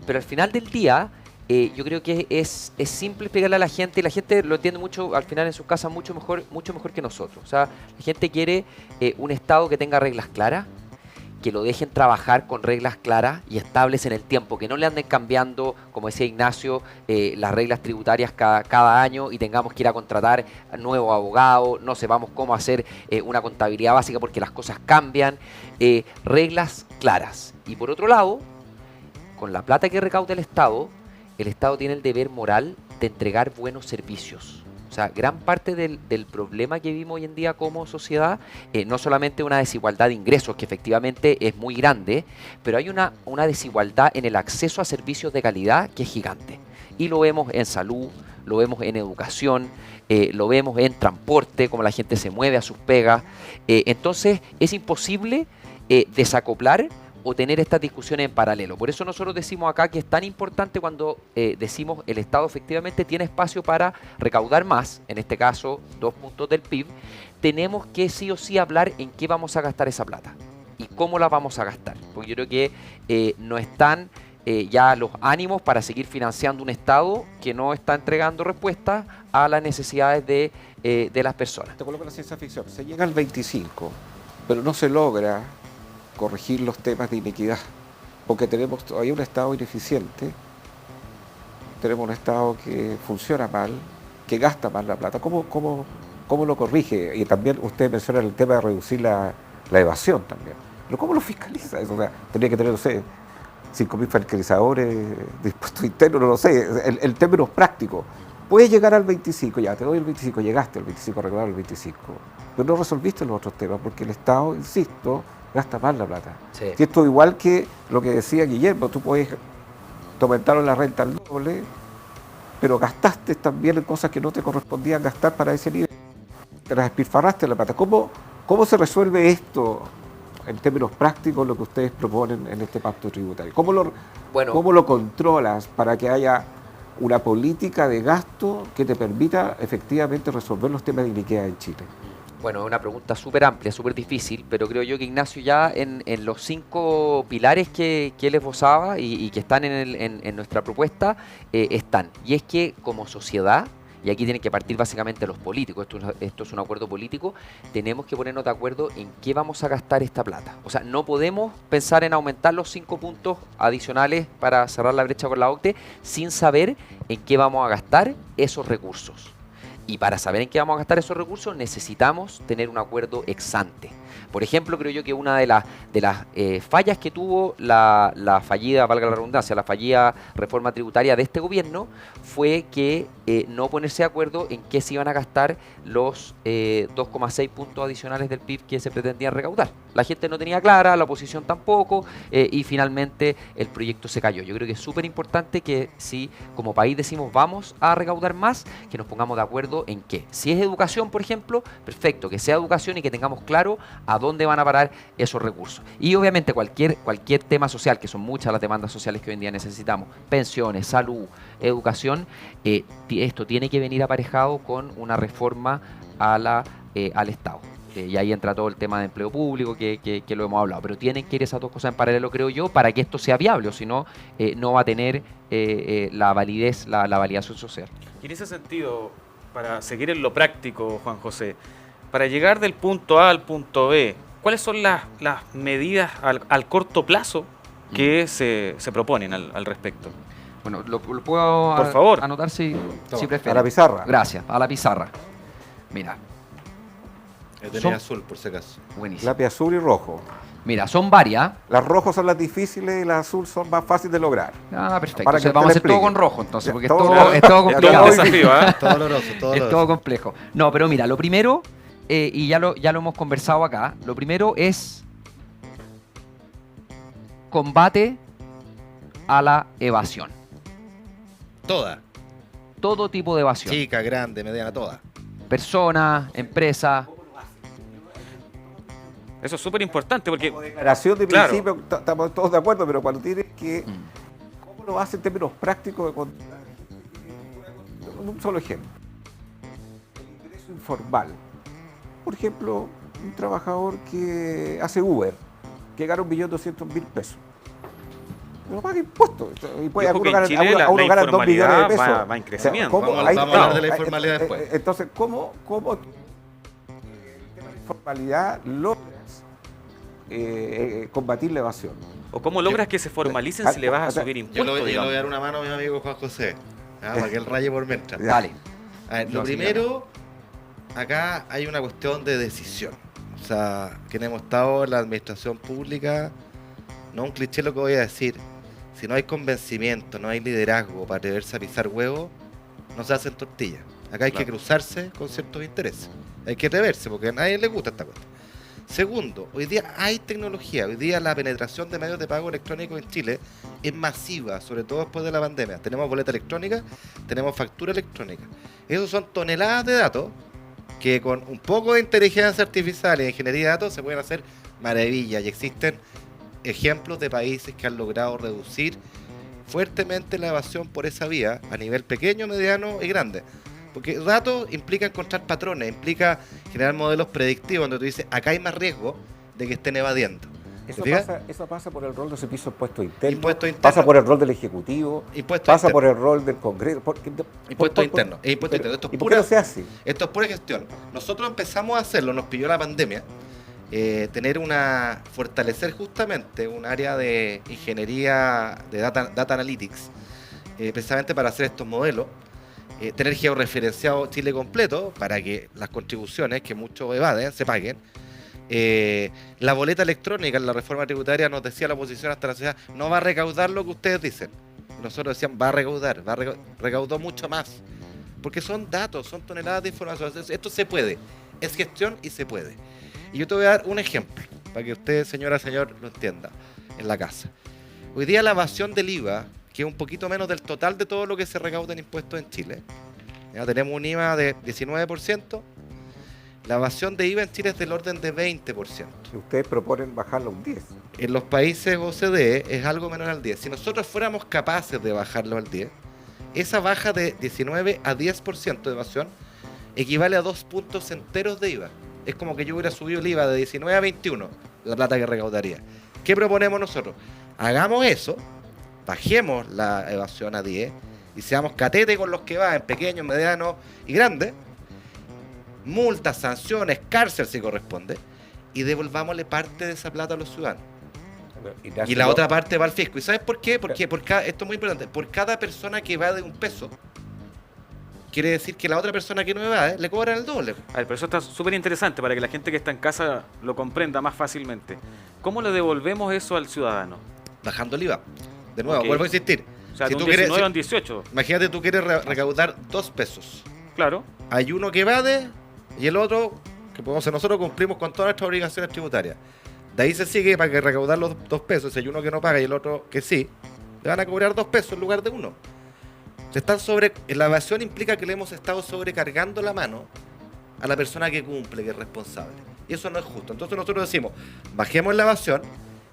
E: pero al final del día yo creo que es simple explicarle a la gente, y la gente lo entiende mucho al final en sus casas mucho mejor que nosotros. O sea, la gente quiere un Estado que tenga reglas claras, que lo dejen trabajar con reglas claras y estables en el tiempo, que no le anden cambiando, como decía Ignacio, las reglas tributarias cada año y tengamos que ir a contratar a nuevos abogados, no sepamos cómo hacer una contabilidad básica porque las cosas cambian, reglas claras. Y por otro lado, con la plata que recauda el Estado tiene el deber moral de entregar buenos servicios. O sea, gran parte del problema que vivimos hoy en día como sociedad, no solamente una desigualdad de ingresos, que efectivamente es muy grande, pero hay una desigualdad en el acceso a servicios de calidad que es gigante. Y lo vemos en salud, lo vemos en educación, lo vemos en transporte, como la gente se mueve a sus pegas. Entonces, es imposible desacoplar o tener estas discusiones en paralelo. Por eso nosotros decimos acá que es tan importante cuando decimos el Estado efectivamente tiene espacio para recaudar más, en este caso 2 puntos del PIB, tenemos que sí o sí hablar en qué vamos a gastar esa plata y cómo la vamos a gastar. Porque yo creo que no están ya los ánimos para seguir financiando un Estado que no está entregando respuestas a las necesidades de las personas.
B: Te coloco la ciencia ficción. Se llega al 25, pero no se logra corregir los temas de inequidad, porque tenemos todavía un Estado ineficiente, tenemos un Estado que funciona mal, que gasta mal la plata. ¿Cómo lo corrige? Y también usted menciona el tema de reducir la evasión también. ¿Pero cómo lo fiscaliza eso? O sea, tendría que tener, no sé, 5.000 fiscalizadores de impuestos internos, no lo sé, el término práctico. Puedes llegar al 25, ya te doy el 25, llegaste al 25, arreglar el 25, pero no resolviste los otros temas, porque el Estado, insisto, gasta mal la plata.
E: Sí.
B: Y esto igual que lo que decía Guillermo, tú puedes aumentar la renta al doble, pero gastaste también en cosas que no te correspondían gastar para ese nivel. Te las despilfarraste la plata. ¿Cómo se resuelve esto en términos prácticos, lo que ustedes proponen en este pacto tributario? ¿Cómo lo controlas para que haya una política de gasto que te permita efectivamente resolver los temas de inequidad en Chile?
E: Bueno, es una pregunta súper amplia, súper difícil, pero creo yo que Ignacio ya en los 5 pilares que él esbozaba y que están en nuestra propuesta, están. Y es que como sociedad, y aquí tienen que partir básicamente los políticos, esto es un acuerdo político, tenemos que ponernos de acuerdo en qué vamos a gastar esta plata. O sea, no podemos pensar en aumentar los 5 puntos adicionales para cerrar la brecha con la OCDE sin saber en qué vamos a gastar esos recursos. Y para saber en qué vamos a gastar esos recursos necesitamos tener un acuerdo ex ante. Por ejemplo, creo yo que una de las fallas que tuvo la fallida, valga la redundancia, la fallida reforma tributaria de este gobierno fue que no ponerse de acuerdo en qué se iban a gastar los 2,6 puntos adicionales del PIB que se pretendían recaudar. La gente no tenía clara, la oposición tampoco, y finalmente el proyecto se cayó. Yo creo que es súper importante que si como país decimos vamos a recaudar más, que nos pongamos de acuerdo en qué. Si es educación, por ejemplo, perfecto, que sea educación y que tengamos claro a dónde van a parar esos recursos. Y obviamente cualquier tema social, que son muchas las demandas sociales que hoy en día necesitamos, pensiones, salud, educación, esto tiene que venir aparejado con una reforma al Estado. Y ahí entra todo el tema de empleo público que lo hemos hablado. Pero tienen que ir esas dos cosas en paralelo, creo yo, para que esto sea viable, o si no, no va a tener la validez, la validación social.
A: Y en ese sentido, para seguir en lo práctico, Juan José, para llegar del punto A al punto B, ¿cuáles son las medidas al corto plazo que se proponen al respecto?
E: Bueno, lo puedo
A: Por favor.
E: anotar si prefiere.
B: A la pizarra.
E: Gracias, a la pizarra. Mira,
D: Tenía azul, por si acaso.
E: buenísimo.
B: Lápiz azul y rojo.
E: Mira, son varias.
B: Las rojos son las difíciles y las azul son más fáciles de lograr.
E: Ah, perfecto.
B: Para que
E: Entonces vamos a
B: te
E: hacer todo
B: explique.
E: con rojo, entonces,
B: Ya,
E: porque
B: todo-
E: es todo
A: Todo
E: complicado.
A: un desafío, ¿eh?
D: Todo doloroso, todo
E: Es
D: doloroso.
E: todo complejo. No, pero mira, lo primero, y ya lo hemos conversado acá, lo primero es combate a la evasión.
D: Toda.
E: Todo tipo de evasión.
D: Chica, grande, mediana, toda.
E: Personas, empresas.
A: Eso es súper importante porque
B: Declaración de
A: Claro.
B: principio, estamos todos de acuerdo, pero cuando tienes que... ¿Cómo lo hace en términos prácticos? Un solo ejemplo. El ingreso informal. Por ejemplo, un trabajador que hace Uber, que gana 1.200.000 pesos. No paga impuestos. Y puede
A: Ojo que en
B: ganar,
A: Chile la
B: ganar 2 millones de pesos.
A: va en crecimiento.
B: ¿cómo?
D: Vamos a
B: Ahí-
D: hablar de la
B: no,
D: informalidad después.
B: Entonces, ¿cómo el tema de informalidad logras combatir la evasión?
A: ¿O cómo logras que se formalicen si le vas a subir
D: Yo
A: impuestos?
D: le voy a
A: digamos?
D: dar una mano a mi amigo Juan José, para que él raye por mientras.
E: Dale.
D: A ver, lo
E: No, sí,
D: primero, acá hay una cuestión de decisión. O sea, quienes hemos estado en la administración pública, no un cliché lo que voy a decir, si no hay convencimiento, no hay liderazgo para atreverse a pisar huevos, no se hacen tortillas. Acá hay que cruzarse con ciertos intereses. Hay que atreverse, porque a nadie le gusta esta cosa. Segundo, hoy día hay tecnología, hoy día la penetración de medios de pago electrónico en Chile es masiva, sobre todo después de la pandemia. Tenemos boleta electrónica, tenemos factura electrónica. Esos son toneladas de datos que con un poco de inteligencia artificial y de ingeniería de datos se pueden hacer maravillas. Y existen ejemplos de países que han logrado reducir fuertemente la evasión por esa vía a nivel pequeño, mediano y grande. Porque datos implica encontrar patrones, implica generar modelos predictivos donde tú dices, acá hay más riesgo de que estén evadiendo.
B: Eso
D: ¿Te fijas?
B: pasa por el rol de ese piso impuesto interno,
D: Impuesto interno.
B: pasa por el rol del Ejecutivo,
D: Impuesto
B: pasa
D: interno.
B: por el rol del Congreso.
D: Impuesto interno, es impuesto interno. Esto es
B: ¿Y por qué
D: pura-
B: no se hace?
D: Esto es pura gestión. Nosotros empezamos a hacerlo, nos pilló la pandemia, fortalecer justamente un área de ingeniería de data analytics, precisamente para hacer estos modelos, tener georreferenciado Chile completo para que las contribuciones que muchos evaden se paguen. La boleta electrónica en la reforma tributaria nos decía la oposición hasta la sociedad, no va a recaudar lo que ustedes dicen. Y nosotros decíamos, va a recaudar, recaudó mucho más. Porque son datos, son toneladas de información. Esto se puede, es gestión y se puede. Y yo te voy a dar un ejemplo, para que usted, señora, señor, lo entienda en la casa. Hoy día la evasión del IVA, que es un poquito menos del total de todo lo que se recauda en impuestos en Chile. Ya tenemos un IVA de 19%. La evasión de IVA en Chile es del orden de 20%.
B: Y ustedes proponen bajarlo a un 10.
D: En los países OCDE es algo menor al 10. Si nosotros fuéramos capaces de bajarlo al 10, esa baja de 19 a 10% de evasión equivale a 2 puntos enteros de IVA. Es como que yo hubiera subido el IVA de 19 a 21, la plata que recaudaría. ¿Qué proponemos nosotros? Hagamos eso, bajemos la evasión a 10 y seamos catete con los que va en pequeños, medianos y grandes. Multas, sanciones, cárcel si corresponde, y devolvámosle parte de esa plata a los ciudadanos. Y la otra parte va al fisco. ¿Y sabes por qué? Porque esto es muy importante. Por cada persona que va de un peso, quiere decir que la otra persona que no evade le cobran el doble.
A: A ver, pero eso está súper interesante para que la gente que está en casa lo comprenda más fácilmente. ¿Cómo le devolvemos eso al ciudadano?
D: Bajando el IVA. De nuevo,
A: Ok.
D: vuelvo a insistir.
A: O sea,
D: Si
A: de
D: tú
A: un
D: quieres-
A: 19 a un 18.
D: Imagínate, tú quieres recaudar 2 pesos.
A: Claro.
D: Hay uno que evade y el otro que podemos hacer nosotros, cumplimos con todas nuestras obligaciones tributarias. De ahí se sigue para que recaudar los 2 pesos. Si hay uno que no paga y el otro que sí, le van a cobrar 2 pesos en lugar de 1. La evasión implica que le hemos estado sobrecargando la mano a la persona que cumple, que es responsable. Y eso no es justo. Entonces nosotros decimos, bajemos la evasión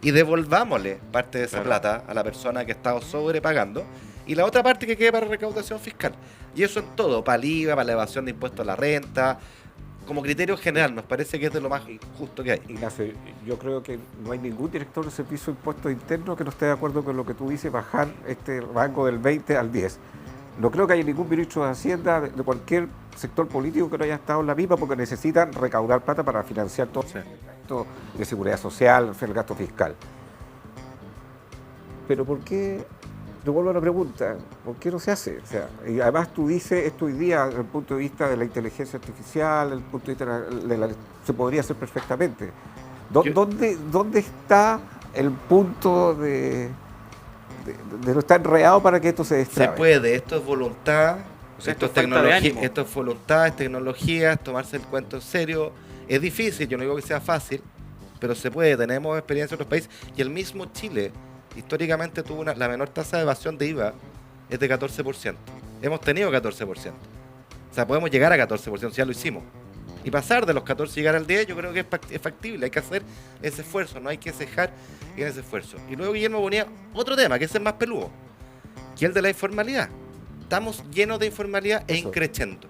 D: y devolvámosle parte de esa
A: Claro.
D: plata a la persona que ha estado sobrepagando y la otra parte que quede para recaudación fiscal. Y eso en todo, para el IVA, para la evasión de impuestos a la renta, como criterio general, nos parece que es de lo más justo que hay.
B: Ignacio, yo creo que no hay ningún director de servicio de impuestos internos que no esté de acuerdo con lo que tú dices, bajar este rango del 20 al 10. No creo que haya ningún ministro de Hacienda de cualquier sector político que no haya estado en la misma, porque necesitan recaudar plata para financiar todo el gasto de seguridad social, el gasto fiscal. Pero ¿por qué? Te vuelvo a la pregunta, ¿por qué no se hace? O sea, y además tú dices esto hoy día desde el punto de vista de la inteligencia artificial, desde el punto de vista se podría hacer perfectamente. ¿Dónde está el punto de no estar enredado para que esto se
D: Se
B: destrabe?
D: puede, esto es voluntad,
A: O sea,
D: esto es
A: esto es falta de
D: tecnología,
A: ánimo.
D: esto es voluntad, es tecnología, es tomarse el cuento en serio. Es difícil, yo no digo que sea fácil, pero se puede, tenemos experiencia en otros países y el mismo Chile históricamente tuvo la menor tasa de evasión de IVA, es de 14%. Hemos tenido 14%. O sea, podemos llegar a 14%, ya lo hicimos. Y pasar de los 14 y llegar al 10, yo creo que es factible, hay que hacer ese esfuerzo, no hay que cejar en ese esfuerzo. Y luego Guillermo ponía otro tema, que es el más peludo, que es el de la informalidad. Estamos llenos de informalidad e
B: Eso.
D: increciendo.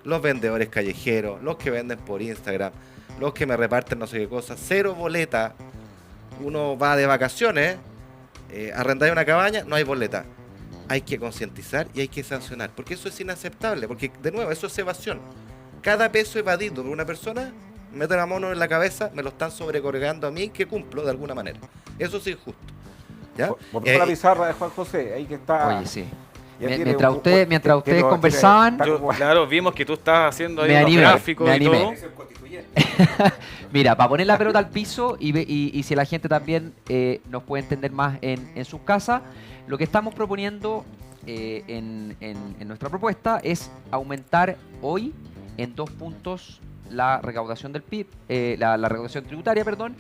D: Los vendedores callejeros, los que venden por Instagram, los que me reparten no sé qué cosa, cero boleta. Uno va de vacaciones, arrendáis una cabaña, no hay boleta. Hay que concientizar y hay que sancionar, porque eso es inaceptable, porque de nuevo, eso es evasión. Cada peso evadido por una persona, mete la mano en la cabeza, me lo están sobrecargando a mí que cumplo de alguna manera. Eso es injusto. ¿Ya?
B: Volvemos a la pizarra de Juan José, ahí que está.
E: Oye, sí.
B: ya tiene
E: Mientras
B: un-
E: mientras ustedes
B: tiene-
E: conversaban,
B: está como-
A: Claro, vimos que tú estás haciendo ahí
E: Me
A: unos
E: animé,
A: gráficos
E: me
A: y
E: animé.
A: todo.
E: mira, para poner la pelota al piso y si la gente también nos puede entender más en sus casas, lo que estamos proponiendo en nuestra propuesta es aumentar hoy en 2 puntos la recaudación del PIB, la recaudación tributaria, perdón,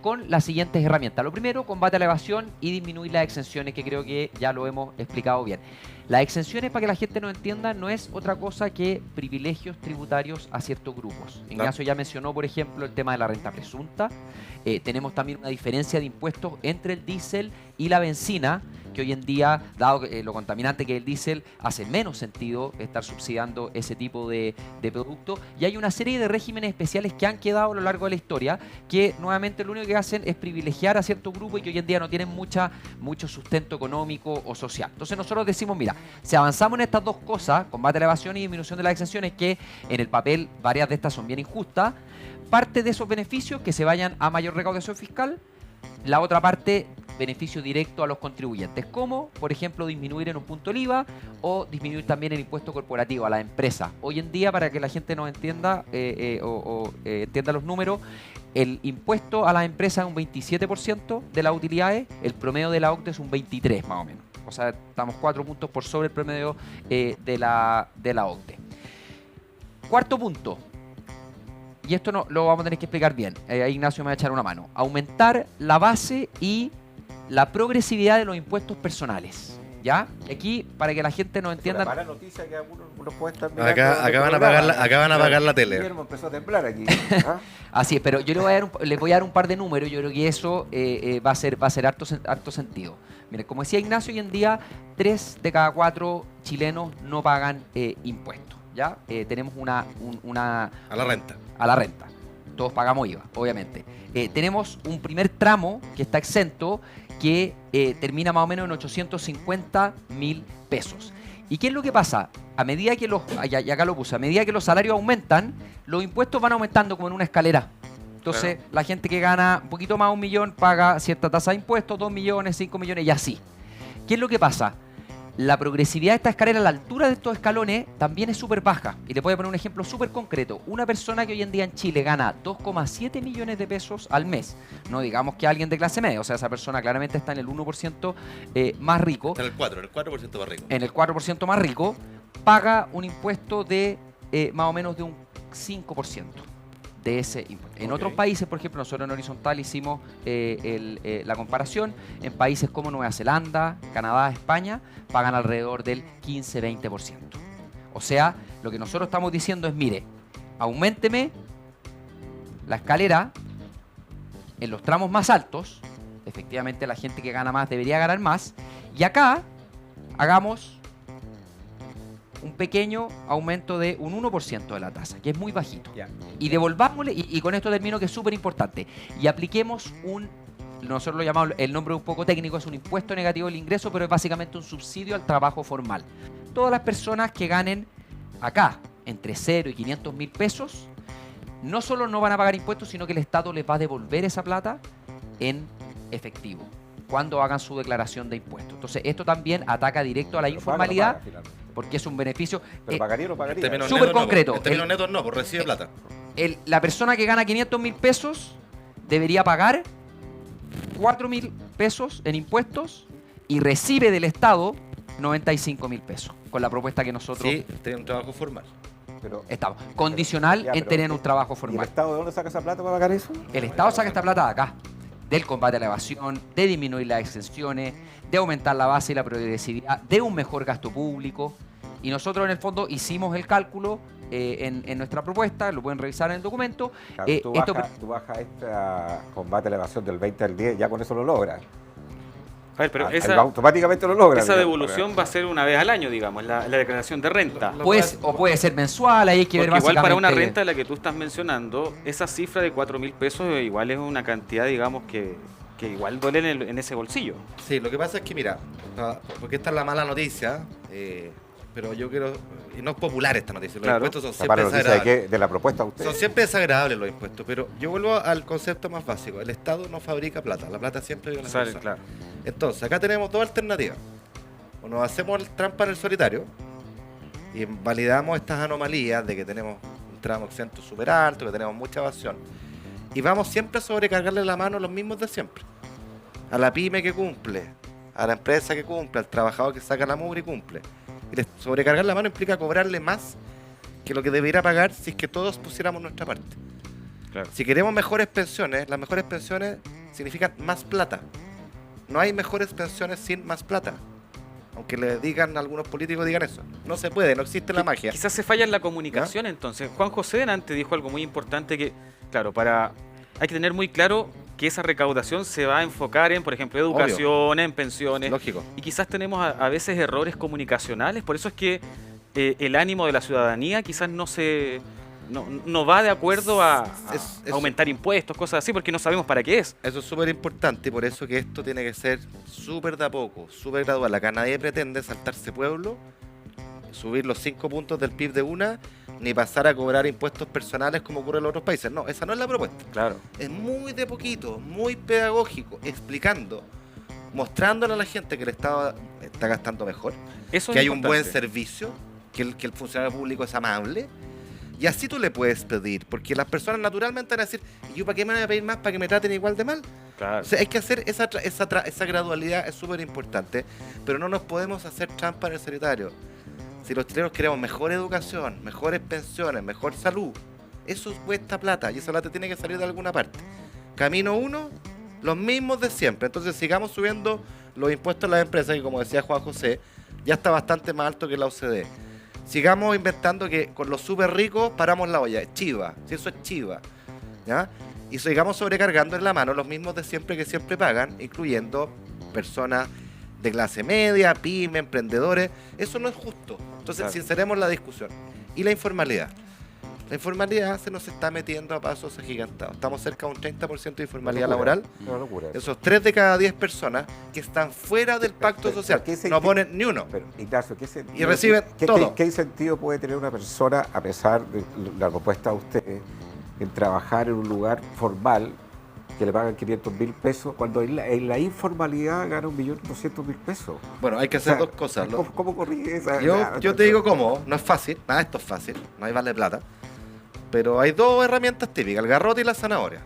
E: con las siguientes herramientas. Lo primero, combate a la evasión y disminuir las exenciones, que creo que ya lo hemos explicado bien. Las exenciones, para que la gente nos entienda, no es otra cosa que privilegios tributarios a ciertos grupos. Ignacio ya mencionó, por ejemplo, el tema de la renta presunta. Tenemos también una diferencia de impuestos entre el diésel y la benzina, que hoy en día, dado lo contaminante que es el diésel, hace menos sentido estar subsidiando ese tipo de producto. Y hay una serie de regímenes especiales que han quedado a lo largo de la historia, que nuevamente lo único que hacen es privilegiar a ciertos grupos y que hoy en día no tienen mucho sustento económico o social. Entonces nosotros decimos, mira, si avanzamos en estas dos cosas, combate a la evasión y disminución de las exenciones, que en el papel varias de estas son bien injustas, parte de esos beneficios que se vayan a mayor recaudación fiscal, la otra parte, beneficio directo a los contribuyentes, como, por ejemplo, disminuir en un punto el IVA o disminuir también el impuesto corporativo a la empresa. Hoy en día, para que la gente nos entienda entienda los números, el impuesto a las empresas es un 27% de las utilidades, el promedio de la OCDE es un 23% más o menos. O sea, estamos 4 puntos por sobre el promedio de la OCDE. Cuarto punto. Y esto no, lo vamos a tener que explicar bien. Ahí Ignacio me va a echar una mano. Aumentar la base y la progresividad de los impuestos personales. ¿Ya? Y aquí, para que la gente nos
B: La
E: entienda...
B: mala noticia que uno puede estar mirando
D: Acá
B: este
D: van a
B: programa.
D: apagar la tele.
B: Guillermo empezó a temblar aquí. ¿ah?
E: Así es, pero yo les voy a dar un par de números. Yo creo que eso va a ser harto sentido. Miren, como decía Ignacio, hoy en día 3 de cada 4 chilenos no pagan impuestos. ¿Ya? Tenemos una
D: A la renta.
E: a la renta. Todos pagamos IVA, obviamente. Tenemos un primer tramo que está exento que termina más o menos en 850.000 pesos. ¿Y qué es lo que pasa? A medida que y acá lo puse, a medida que los salarios aumentan, los impuestos van aumentando como en una escalera. Entonces, la gente que gana un poquito más de 1 millón paga cierta tasa de impuestos, 2 millones, 5 millones y así. ¿Qué es lo que pasa? la progresividad de esta escalera, la altura de estos escalones, también es súper baja. Y te voy a poner un ejemplo súper concreto. Una persona que hoy en día en Chile gana 2,7 millones de pesos al mes, no digamos que alguien de clase media, o sea, esa persona claramente está en el 1% más rico.
D: Está en el 4% más rico.
E: En el 4% más rico, paga un impuesto de más o menos de un 5% de ese impuesto. En otros países, por ejemplo, nosotros en Horizontal hicimos la comparación. En países como Nueva Zelanda, Canadá, España, pagan alrededor del 15-20%. O sea, lo que nosotros estamos diciendo es, mire, auménteme la escalera en los tramos más altos. Efectivamente, la gente que gana más debería ganar más. Y acá hagamos un pequeño aumento de un 1% de la tasa, que es muy bajito.
B: Ya.
E: Y devolvámosle, y con esto termino, que es súper importante, y apliquemos nosotros lo llamamos, el nombre un poco técnico, es un impuesto negativo del ingreso, pero es básicamente un subsidio al trabajo formal. Todas las personas que ganen acá entre 0 y 500 mil pesos, no solo no van a pagar impuestos, sino que el Estado les va a devolver esa plata en efectivo cuando hagan su declaración de impuestos. Entonces, esto también ataca directo a la informalidad, porque es un beneficio
B: ¿Pagaría o no pagaría?
E: súper concreto.
D: En términos netos no, pues recibe plata.
E: La persona que gana 500 mil pesos debería pagar 4 mil pesos en impuestos y recibe del Estado 95 mil pesos, con la propuesta que nosotros
D: Sí, tiene un trabajo formal.
B: Pero,
E: estamos. Condicional
B: ya,
E: en
B: pero-
E: tener un trabajo
B: ¿y el
E: formal.
B: Estado de dónde saca esa plata para pagar eso?
E: El Estado saca esta plata de acá, del combate a la evasión, de disminuir las exenciones, de aumentar la base y la progresividad, de un mejor gasto público. Y nosotros en el fondo hicimos el cálculo en nuestra propuesta, lo pueden revisar en el documento.
B: Claro, tú bajas este combate a la evasión del 20 al 10, ya con eso lo logras.
A: A ver, pero
B: Automáticamente lo logras.
A: esa
B: digamos.
A: devolución va a ser una vez al año, digamos, la declaración de renta.
E: O puede ser mensual, ahí hay que ver
A: Porque igual para una
E: básicamente-
A: renta de la que tú estás mencionando, esa cifra de 4 mil pesos igual es una cantidad, digamos, que igual duele en ese bolsillo.
D: Sí, lo que pasa es que, mira, porque esta es la mala noticia, pero yo quiero... Y no es popular esta noticia, los
A: Claro.
D: impuestos son
B: O sea, para
D: siempre
B: la noticia
D: desagradables.
B: de la propuesta de
D: Son
B: ustedes.
D: siempre desagradables los impuestos, pero yo vuelvo al concepto más básico. El Estado no fabrica plata, la plata siempre viene de las
A: Sale,
D: personas.
A: claro.
D: Entonces, acá tenemos dos alternativas. O nos hacemos el trampa en el solitario y validamos estas anomalías de que tenemos un tramo exento súper alto, que tenemos mucha evasión. Y vamos siempre a sobrecargarle la mano a los mismos de siempre. A la pyme que cumple, a la empresa que cumple, al trabajador que saca la mugre y cumple. Y sobrecargar la mano implica cobrarle más que lo que debería pagar si es que todos pusiéramos nuestra parte.
A: Claro.
D: Si queremos mejores pensiones, las mejores pensiones significan más plata. No hay mejores pensiones sin más plata. Aunque le digan algunos políticos, digan eso. No se puede, no existe la magia.
A: Quizás se falla en la comunicación, entonces. Juan José delante dijo algo muy importante que, claro, hay que tener muy claro que esa recaudación se va a enfocar en, por ejemplo, educación, en pensiones.
D: Lógico.
A: Y quizás tenemos a veces errores comunicacionales, por eso es que el ánimo de la ciudadanía quizás no va de acuerdo a aumentar impuestos, cosas así, porque no sabemos para qué es.
D: Eso es súper importante y por eso que esto tiene que ser súper de a poco, súper gradual. Acá nadie pretende saltarse pueblo, subir los 5 puntos del PIB de una, ni pasar a cobrar impuestos personales como ocurre en los otros países. No, esa no es la propuesta.
A: Claro.
D: Es muy de poquito, muy pedagógico, explicando, mostrándole a la gente que el Estado está gastando mejor,
A: Eso
D: que
A: es
D: hay un buen
A: importante.
D: servicio, que el funcionario público es amable. Y así tú le puedes pedir, porque las personas naturalmente van a decir, ¿y yo para qué me voy a pedir más? ¿Para que me traten igual de mal?
A: Claro.
D: O sea, hay que hacer esa gradualidad, es súper importante, pero no nos podemos hacer trampa en el solitario. Si los chilenos queremos mejor educación, mejores pensiones, mejor salud, eso cuesta plata y esa plata tiene que salir de alguna parte. Camino 1, los mismos de siempre. Entonces sigamos subiendo los impuestos a las empresas, que como decía Juan José, ya está bastante más alto que la OCDE. Sigamos inventando que con los súper ricos paramos la olla. Es chiva, si eso es chiva. ¿Ya? Y sigamos sobrecargando en la mano los mismos de siempre que siempre pagan, incluyendo personas de clase media, pyme, emprendedores. Eso no es justo. Entonces,
A: Claro.
D: sinceremos la discusión. Y la informalidad. La informalidad se nos está metiendo a pasos agigantados. Estamos cerca de un 30% de informalidad laboral.
B: Una locura.
D: Esos 3 de cada 10 personas que están fuera del pacto
B: pero,
D: social.
B: ¿qué
D: No ponen ni uno.
B: Pero, Ignacio, ¿qué sentido,
D: Y reciben todo.
B: ¿qué incentivo puede tener una persona, a pesar de la propuesta de ustedes, en trabajar en un lugar formal que le pagan 500.000 pesos, cuando en la informalidad gana 1.200.000 pesos.
D: Bueno, hay que hacer dos cosas.
B: ¿Cómo corrige esa?
D: Yo te digo cómo, no es fácil, nada de esto es fácil, no hay vale plata. Pero hay dos herramientas típicas, el garrote y la zanahoria.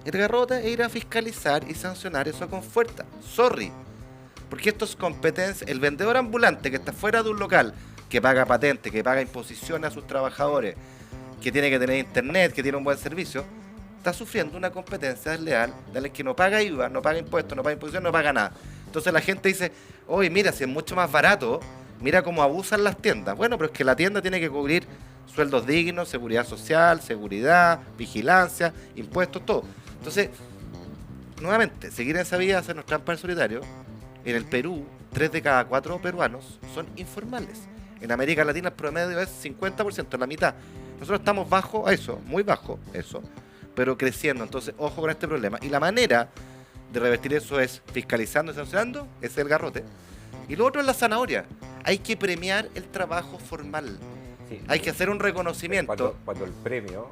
D: El garrote es ir a fiscalizar y sancionar eso con fuerza. Sorry. Porque esto es competencia. El vendedor ambulante que está fuera de un local, que paga patente, que paga imposiciones a sus trabajadores, que tiene que tener internet, que tiene un buen servicio, está sufriendo una competencia desleal de la que no paga IVA, no paga impuestos, no paga imposición, no paga nada. Entonces la gente dice, oye, mira, si es mucho más barato, mira cómo abusan las tiendas. Bueno, pero es que la tienda tiene que cubrir sueldos dignos, seguridad social, seguridad, vigilancia, impuestos, todo. Entonces, nuevamente, seguir en esa vía, hacernos trampa en solitario. En el Perú, 3 de cada 4 peruanos son informales. En América Latina el promedio es 50%, la mitad. Nosotros estamos bajo a eso, muy bajo eso, pero creciendo. Entonces, ojo con este problema. Y la manera de revertir eso es fiscalizando y sancionando, es el garrote. Y lo otro es la zanahoria. Hay que premiar el trabajo formal.
B: Sí.
D: Hay que hacer un reconocimiento.
B: Cuando el premio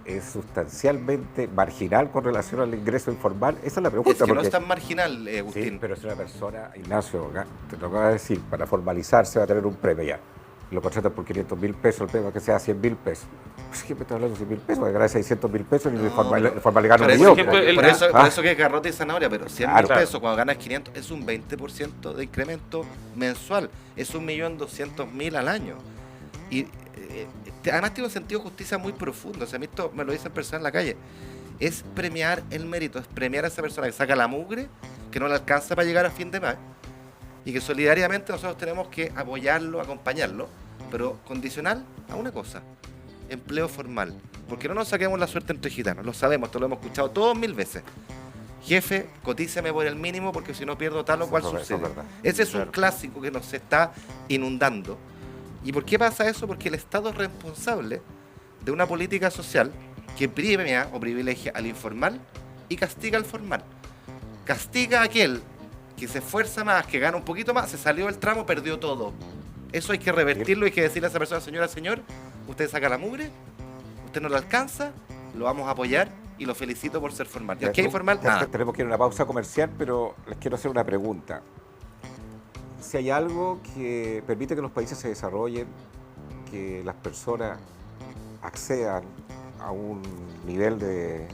B: es sustancialmente marginal con relación al ingreso informal, esa es la pregunta.
D: Es que no
B: porque-
D: es tan marginal, Agustín.
B: Sí, pero es una persona, Ignacio, te lo acabo de decir, para formalizarse va a tener un premio ya. Lo contratan por 500.000 pesos, el premio que sea 100.000 pesos. Pues, ¿qué me está hablando de 100.000 pesos? Que gana 600.000 pesos y el informal gana un
D: Por
B: millón.
D: eso, por eso que es garrote y zanahoria, pero 100.000
B: Claro.
D: pesos cuando ganas 500 es un 20% de incremento mensual. Es 1.200.000 al año. Y además tiene un sentido de justicia muy profundo. O sea, a mí esto me lo dicen personas en la calle. Es premiar el mérito, es premiar a esa persona que saca la mugre, que no le alcanza para llegar a fin de mes, y que solidariamente nosotros tenemos que apoyarlo, acompañarlo, pero condicional a una cosa: empleo formal. Porque no nos saquemos la suerte entre gitanos, lo sabemos, esto lo hemos escuchado todos 1000 veces. Jefe, cotíceme por el mínimo porque si no pierdo tal o cual
B: Eso es
D: subsidio.
B: verdad.
D: Ese es un clásico que nos está inundando. ¿Y por qué pasa eso? Porque el Estado es responsable de una política social que premia o privilegia al informal y castiga al formal. Castiga a aquel que se esfuerza más, que gana un poquito más, se salió del tramo, perdió todo. Eso hay que revertirlo, hay que decirle a esa persona: señora, señor, usted saca la mugre, usted no lo alcanza, lo vamos a apoyar y lo felicito por ser formal. ¿Y aquí hay informal?
B: Ya
D: Nada.
B: tenemos que ir a una pausa comercial, pero les quiero hacer una pregunta. Si hay algo que permite que los países se desarrollen, que las personas accedan a un nivel de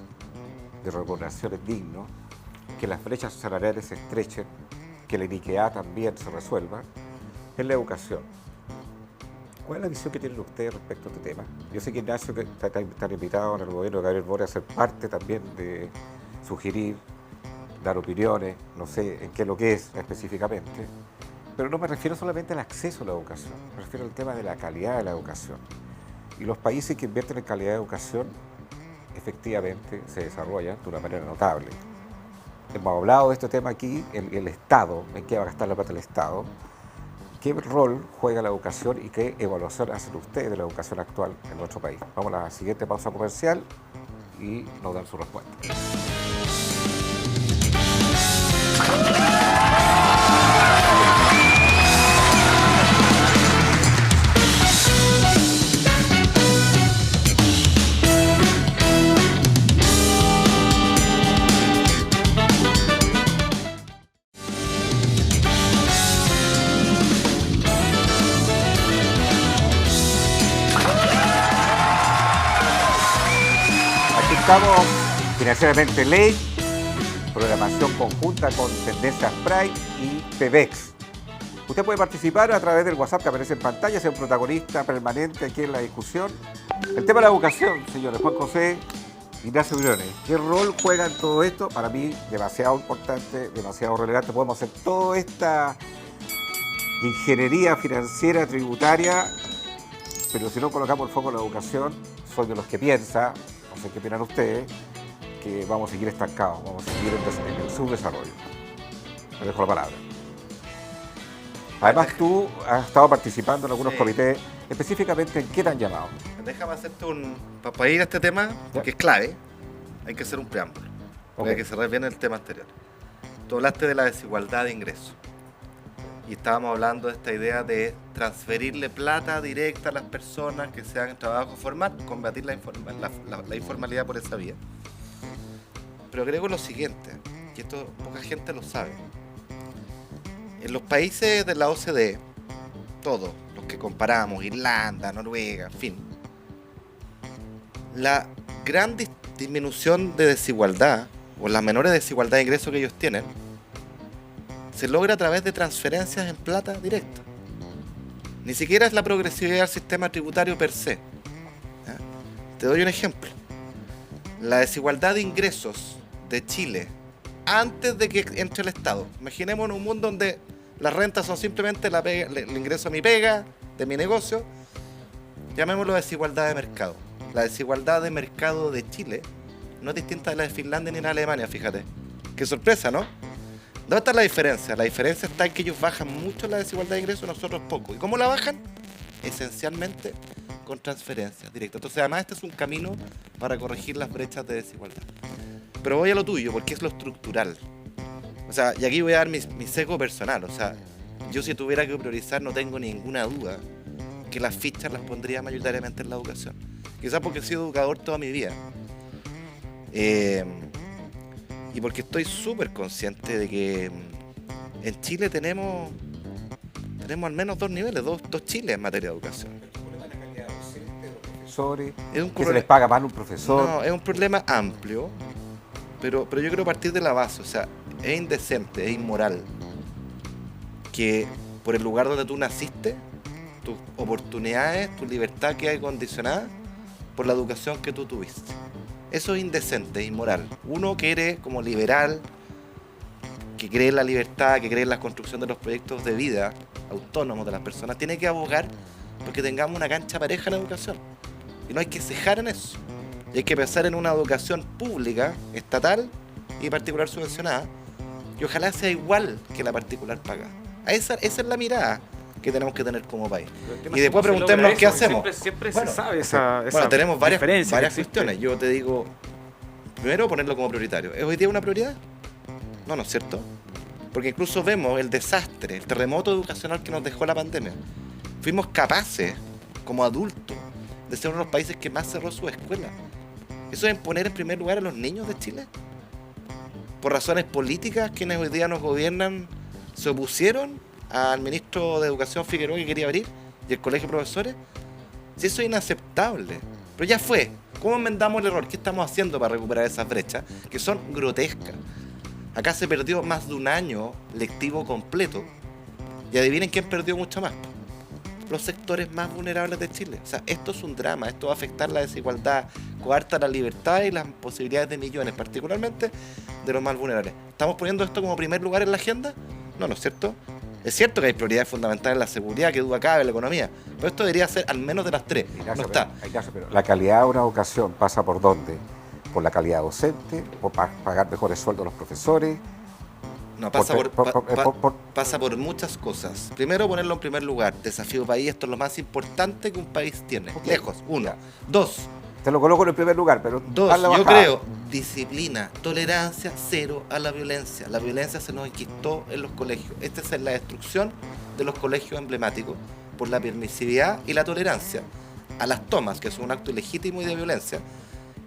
B: remuneraciones digno, que las brechas salariales se estrechen, que la iniquidad también se resuelva, es la educación. ¿Cuál es la visión que tienen ustedes respecto a este tema? Yo sé que Ignacio que está invitado en el gobierno de Gabriel Boric a ser parte también de sugerir, dar opiniones, no sé en qué es lo que es específicamente, pero no me refiero solamente al acceso a la educación, me refiero al tema de la calidad de la educación. Y los países que invierten en calidad de educación efectivamente se desarrollan de una manera notable. Hemos hablado de este tema aquí, el Estado, en qué va a gastar la plata el Estado, qué rol juega la educación y qué evaluación hacen ustedes de la educación actual en nuestro país. Vamos a la siguiente pausa comercial y nos dan su respuesta. Aquí estamos, Financieramente Ley, programación conjunta con Tendencias Prime y PBEX. Usted puede participar a través del WhatsApp que aparece en pantalla, ser un protagonista permanente aquí en la discusión. El tema de la educación, señores, Juan José, Ignacio Briones, ¿qué rol juega en todo esto? Para mí, demasiado importante, demasiado relevante. Podemos hacer toda esta ingeniería financiera, tributaria, pero si no colocamos el foco en la educación, soy de los que piensa, no sé qué opinan ustedes, que vamos a seguir estancados, vamos a seguir en el subdesarrollo. Le dejo la palabra. Además, tú has estado participando en algunos
D: Sí.
B: comités, específicamente ¿en qué te han llamado?
D: Déjame hacerte para ir a este tema, porque es clave, hay que hacer un preámbulo. Porque
B: Ok.
D: hay que cerrar bien el tema anterior. Tú hablaste de la desigualdad de ingresos. Y estábamos hablando de esta idea de transferirle plata directa a las personas que sean en trabajo formal, combatir la informalidad por esa vía. pero agrego lo siguiente, que esto poca gente lo sabe. En los países de la OCDE, todos los que comparamos, Irlanda, Noruega, en fin, la gran disminución de desigualdad, o las menores desigualdad de ingresos que ellos tienen, se logra a través de transferencias en plata directa. Ni siquiera es la progresividad del sistema tributario per se. ¿Ya? Te doy un ejemplo. La desigualdad de ingresos de Chile antes de que entre el Estado. Imaginemos un mundo donde las rentas son simplemente el ingreso a mi pega, de mi negocio. Llamémoslo desigualdad de mercado. La desigualdad de mercado de Chile no es distinta de la de Finlandia ni de Alemania, fíjate. Qué sorpresa, ¿no? ¿Dónde está la diferencia? La diferencia está en que ellos bajan mucho la desigualdad de ingresos, nosotros poco. ¿Y cómo la bajan? Esencialmente con transferencias directas. Entonces, además, este es un camino para corregir las brechas de desigualdad. Pero voy a lo tuyo, porque es lo estructural. O sea, y aquí voy a dar mi sesgo personal. O sea, yo si tuviera que priorizar, no tengo ninguna duda que las fichas las pondría mayoritariamente en la educación. Quizás porque he sido educador toda mi vida. Y porque estoy súper consciente de que en Chile tenemos al menos dos niveles, dos Chiles en materia de educación.
B: Profesores,
D: Es un
B: que se les paga mal un profesor.
D: No, es un problema amplio, pero yo quiero partir de la base. O sea, es indecente, es inmoral que por el lugar donde tú naciste, tus oportunidades, tu libertad quede condicionada por la educación que tú tuviste. Eso es indecente, es inmoral. Uno que eres como liberal, que cree en la libertad, que cree en la construcción de los proyectos de vida autónomos de las personas, tiene que abogar porque tengamos una cancha pareja en la educación. Y no hay que cejar en eso. Y hay que pensar en una educación pública, estatal y particular subvencionada, y ojalá sea igual que la particular pagada. Esa es la mirada que tenemos que tener como país. Y después preguntémonos qué hacemos.
A: Siempre
D: Bueno,
A: se sabe esa
D: Bueno, tenemos varias
A: diferencia que existe.
D: cuestiones. Yo te digo, primero ponerlo como prioritario. ¿Es hoy día una prioridad? No, ¿no es cierto? Porque incluso vemos el desastre, el terremoto educacional que nos dejó la pandemia. Fuimos capaces, como adultos, de ser uno de los países que más cerró su escuela. ¿Eso es poner en primer lugar a los niños de Chile? Por razones políticas, quienes hoy día nos gobiernan se opusieron al ministro de Educación Figueroa que quería abrir y el colegio de profesores. Si eso es inaceptable. Pero ya fue. ¿Cómo enmendamos el error? ¿Qué estamos haciendo para recuperar esas brechas? Que son grotescas. Acá se perdió más de un año lectivo completo. Y adivinen quién perdió mucho más. Los sectores más vulnerables de Chile. O sea, esto es un drama. Esto va a afectar la desigualdad, coarta la libertad y las posibilidades de millones, particularmente de los más vulnerables. ¿Estamos poniendo esto como primer lugar en la agenda? No, ¿no es cierto? Es cierto que hay prioridades fundamentales en la seguridad, que duda cabe, en la economía. Pero esto debería ser al menos de las tres.
B: Ignacio,
D: No está.
B: pero la calidad de una educación pasa por ¿dónde? Por la calidad docente, por pagar mejores sueldos a los profesores.
D: No, pasa
B: por-
D: pasa por muchas cosas. Primero, ponerlo en primer lugar. Desafío país, esto es lo más importante que un país tiene.
B: Ok.
D: Lejos, uno.
B: Ya.
D: Dos,
B: Te lo coloco en el primer lugar, pero
D: Dos,
B: haz la
D: yo
B: bajada.
D: creo, disciplina, tolerancia cero a la violencia. La violencia se nos enquistó en los colegios. Esta es la destrucción de los colegios emblemáticos por la permisividad y la tolerancia a las tomas, que son un acto ilegítimo y de violencia,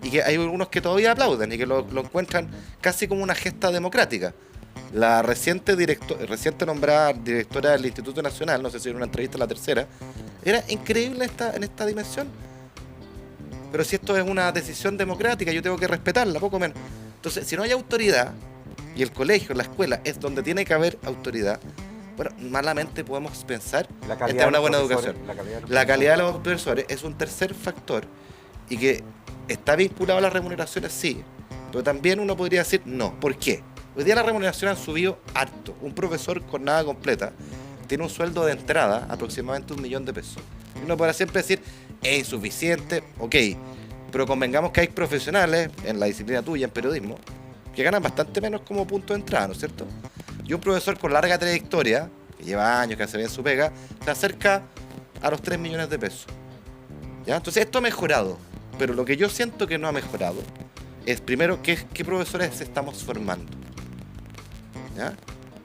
D: y que hay algunos que todavía aplauden y que lo encuentran casi como una gesta democrática. La reciente nombrada directora del Instituto Nacional, no sé si en una entrevista la tercera, era increíble en esta dimensión. Pero si esto es una decisión democrática, yo tengo que respetarla, poco menos. Entonces, si no hay autoridad, y el colegio, la escuela, es donde tiene que haber autoridad, bueno, malamente podemos pensar
B: La
D: que
B: calidad
D: esta es una
B: de
D: buena
B: los
D: educación.
B: profesores,
D: La calidad de los profesores es un tercer factor, y que está vinculado a las remuneraciones, sí, pero también uno podría decir no. ¿Por qué? Hoy día las remuneraciones han subido harto. Un profesor con nada completa tiene un sueldo de entrada aproximadamente $1.000.000. Y uno podrá siempre decir, es insuficiente, ok, pero convengamos que hay profesionales en la disciplina tuya, en periodismo, que ganan bastante menos como punto de entrada, ¿no es cierto? Y un profesor con larga trayectoria, que lleva años, que hace bien su pega, se acerca a los 3 millones de pesos. ¿Ya? Entonces esto ha mejorado, pero lo que yo siento que no ha mejorado es primero qué profesores estamos formando. ¿Ya?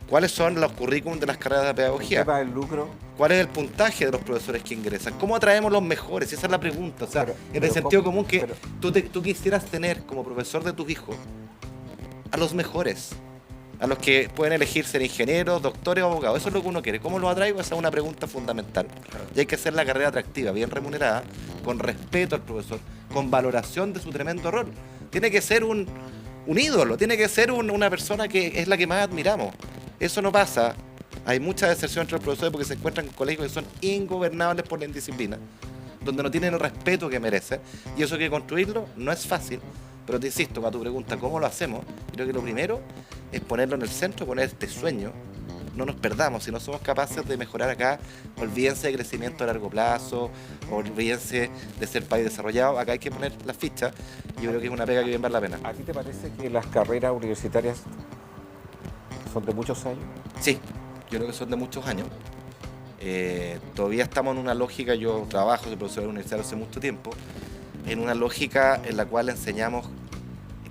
D: ¿Cuáles son los currículums de las carreras de pedagogía?
B: El tema del lucro.
D: ¿Cuál es el puntaje de los profesores que ingresan? ¿Cómo atraemos los mejores? Esa es la pregunta. O sea,
B: Pero-
D: en el
B: pero
D: sentido
B: ¿cómo?
D: común que
B: Pero-
D: tú quisieras tener como profesor de tus hijos a los mejores, a los que pueden elegir ser ingenieros, doctores o abogados. Eso es lo que uno quiere. ¿Cómo lo atraigo? Esa es una pregunta fundamental. Y hay que hacer la carrera atractiva, bien remunerada, con respeto al profesor, con valoración de su tremendo rol. Tiene que ser un ídolo, tiene que ser una persona que es la que más admiramos. Eso no pasa. Hay mucha deserción entre los profesores porque se encuentran en colegios que son ingobernables por la indisciplina, donde no tienen el respeto que merecen. Y eso hay que construirlo no es fácil. Pero te insisto, a tu pregunta, ¿cómo lo hacemos? Creo que lo primero es ponerlo en el centro, poner este sueño. No nos perdamos, si no somos capaces de mejorar acá, olvídense de crecimiento a largo plazo, olvídense de ser país desarrollado, acá hay que poner las fichas. Yo creo que es una pega que bien vale la pena.
B: ¿A ti te parece que las carreras universitarias son de muchos años?
D: Sí, yo creo que son de muchos años. Todavía estamos en una lógica, yo trabajo de profesor universitario hace mucho tiempo, en una lógica en la cual enseñamos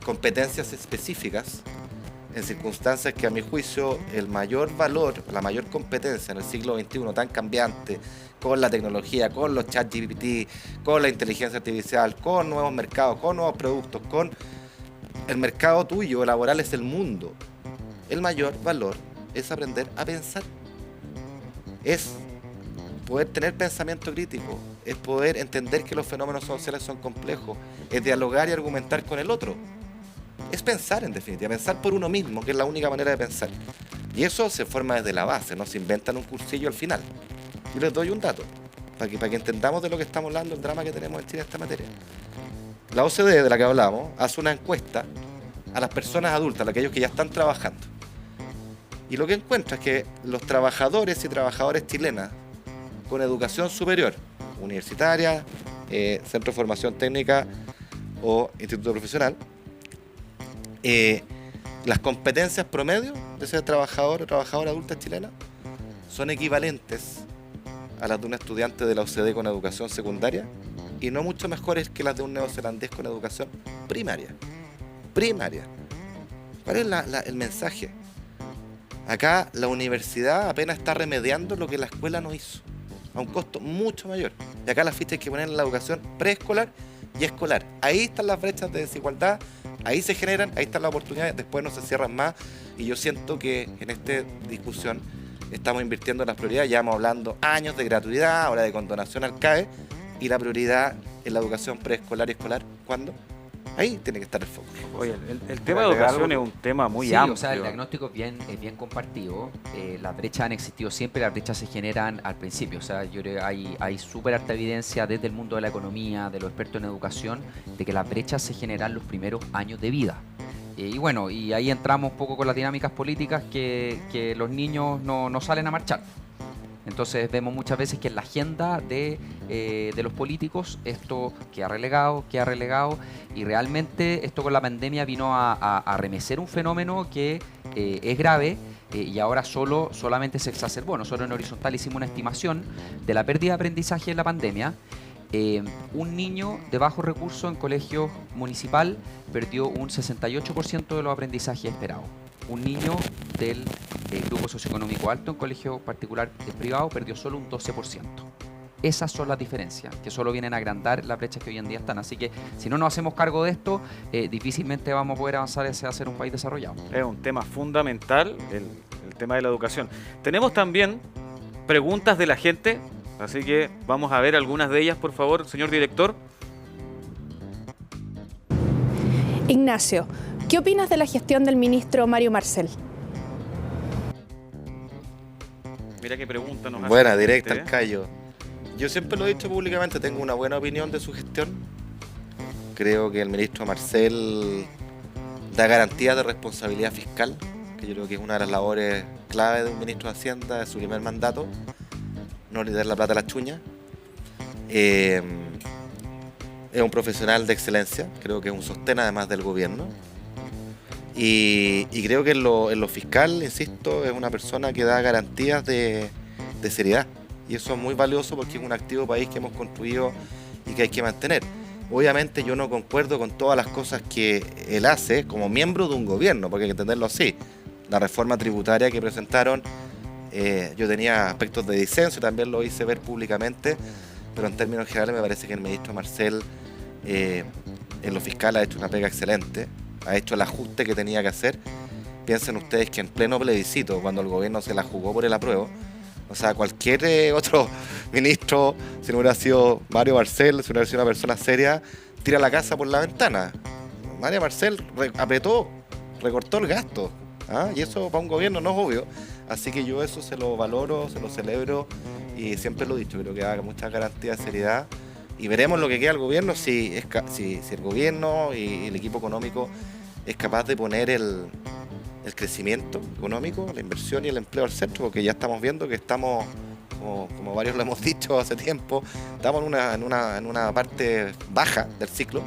D: competencias específicas en circunstancias que a mi juicio el mayor valor, la mayor competencia en el siglo XXI tan cambiante, con la tecnología, con los ChatGPT, con la inteligencia artificial, con nuevos mercados, con nuevos productos, con el mercado tuyo laboral es el mundo. El mayor valor es aprender a pensar. Es poder tener pensamiento crítico, es poder entender que los fenómenos sociales son complejos, es dialogar y argumentar con el otro. Es pensar, en definitiva, pensar por uno mismo, que es la única manera de pensar. Y eso se forma desde la base, no se inventan un cursillo al final. Yo les doy un dato, para que entendamos de lo que estamos hablando, el drama que tenemos en Chile en esta materia. La OCDE, de la que hablamos, hace una encuesta a las personas adultas, a aquellos que ya están trabajando. Y lo que encuentra es que los trabajadores y trabajadoras chilenas con educación superior, universitaria, centro de formación técnica o instituto profesional, las competencias promedio de ese trabajador o trabajadora adulta chilena son equivalentes a las de un estudiante de la OCDE con educación secundaria y no mucho mejores que las de un neozelandés con educación primaria. ¿Cuál es el mensaje? Acá la universidad apenas está remediando lo que la escuela no hizo, a un costo mucho mayor. Y acá las fichas hay que poner en la educación preescolar y escolar. Ahí están las brechas de desigualdad, ahí se generan, ahí están las oportunidades, después no se cierran más. Y yo siento que en esta discusión estamos invirtiendo en las prioridades, ya vamos hablando años de gratuidad, ahora de condonación al CAE, y la prioridad en la educación preescolar y escolar, ¿cuándo? Ahí tiene que estar el foco.
A: Oye, el tema de educación es un tema muy amplio.
E: O sea, el diagnóstico es bien compartido. Las brechas han existido siempre, las brechas se generan al principio. O sea, yo creo que hay súper alta evidencia desde el mundo de la economía, de los expertos en educación, de que las brechas se generan los primeros años de vida. Y bueno, y ahí entramos un poco con las dinámicas políticas que los niños no salen a marchar. Entonces vemos muchas veces que en la agenda de los políticos esto queda relegado y realmente esto con la pandemia vino a remecer un fenómeno que es grave y ahora solamente se exacerbó. Nosotros en Horizontal hicimos una estimación de la pérdida de aprendizaje en la pandemia. Un niño de bajos recursos en colegio municipal perdió un 68% de los aprendizajes esperados. Un niño del grupo socioeconómico alto en colegio particular privado perdió solo un 12%. Esas son las diferencias, que solo vienen a agrandar las brechas que hoy en día están. Así que si no nos hacemos cargo de esto, difícilmente vamos a poder avanzar hacia ser un país desarrollado.
A: Es un tema fundamental, el tema de la educación. Tenemos también preguntas de la gente, así que vamos a ver algunas de ellas, por favor, señor director.
F: Ignacio, ¿qué opinas de la gestión del ministro Mario Marcel?
A: Mira qué pregunta nos hace.
D: Buena, directa al callo. Yo siempre lo he dicho públicamente, tengo una buena opinión de su gestión. Creo que el ministro Marcel da garantías de responsabilidad fiscal, que yo creo que es una de las labores clave de un ministro de Hacienda, de su primer mandato, no le dar la plata a las chuñas. Es un profesional de excelencia, creo que es un sostén además del gobierno. Y creo que en lo fiscal, insisto, es una persona que da garantías de seriedad. Y eso es muy valioso porque es un activo país que hemos construido y que hay que mantener. Obviamente yo no concuerdo con todas las cosas que él hace como miembro de un gobierno, porque hay que entenderlo así. La reforma tributaria que presentaron, yo tenía aspectos de disenso, también lo hice ver públicamente, pero en términos generales me parece que el ministro Marcel en lo fiscal ha hecho una pega excelente. ha hecho el ajuste que tenía que hacer. Piensen ustedes que en pleno plebiscito, cuando el gobierno se la jugó por el apruebo, o sea, cualquier otro ministro, si no hubiera sido Mario Marcel, si no hubiera sido una persona seria, tira la casa por la ventana. Mario Marcel apretó, recortó el gasto, ¿ah? Y eso para un gobierno no es obvio. Así que yo eso se lo valoro, se lo celebro y siempre lo he dicho, creo que haga mucha garantía de seriedad. Y veremos lo que queda el gobierno, si el gobierno y el equipo económico es capaz de poner el crecimiento económico, la inversión y el empleo al centro, porque ya estamos viendo que estamos, como varios lo hemos dicho hace tiempo, estamos en una parte baja del ciclo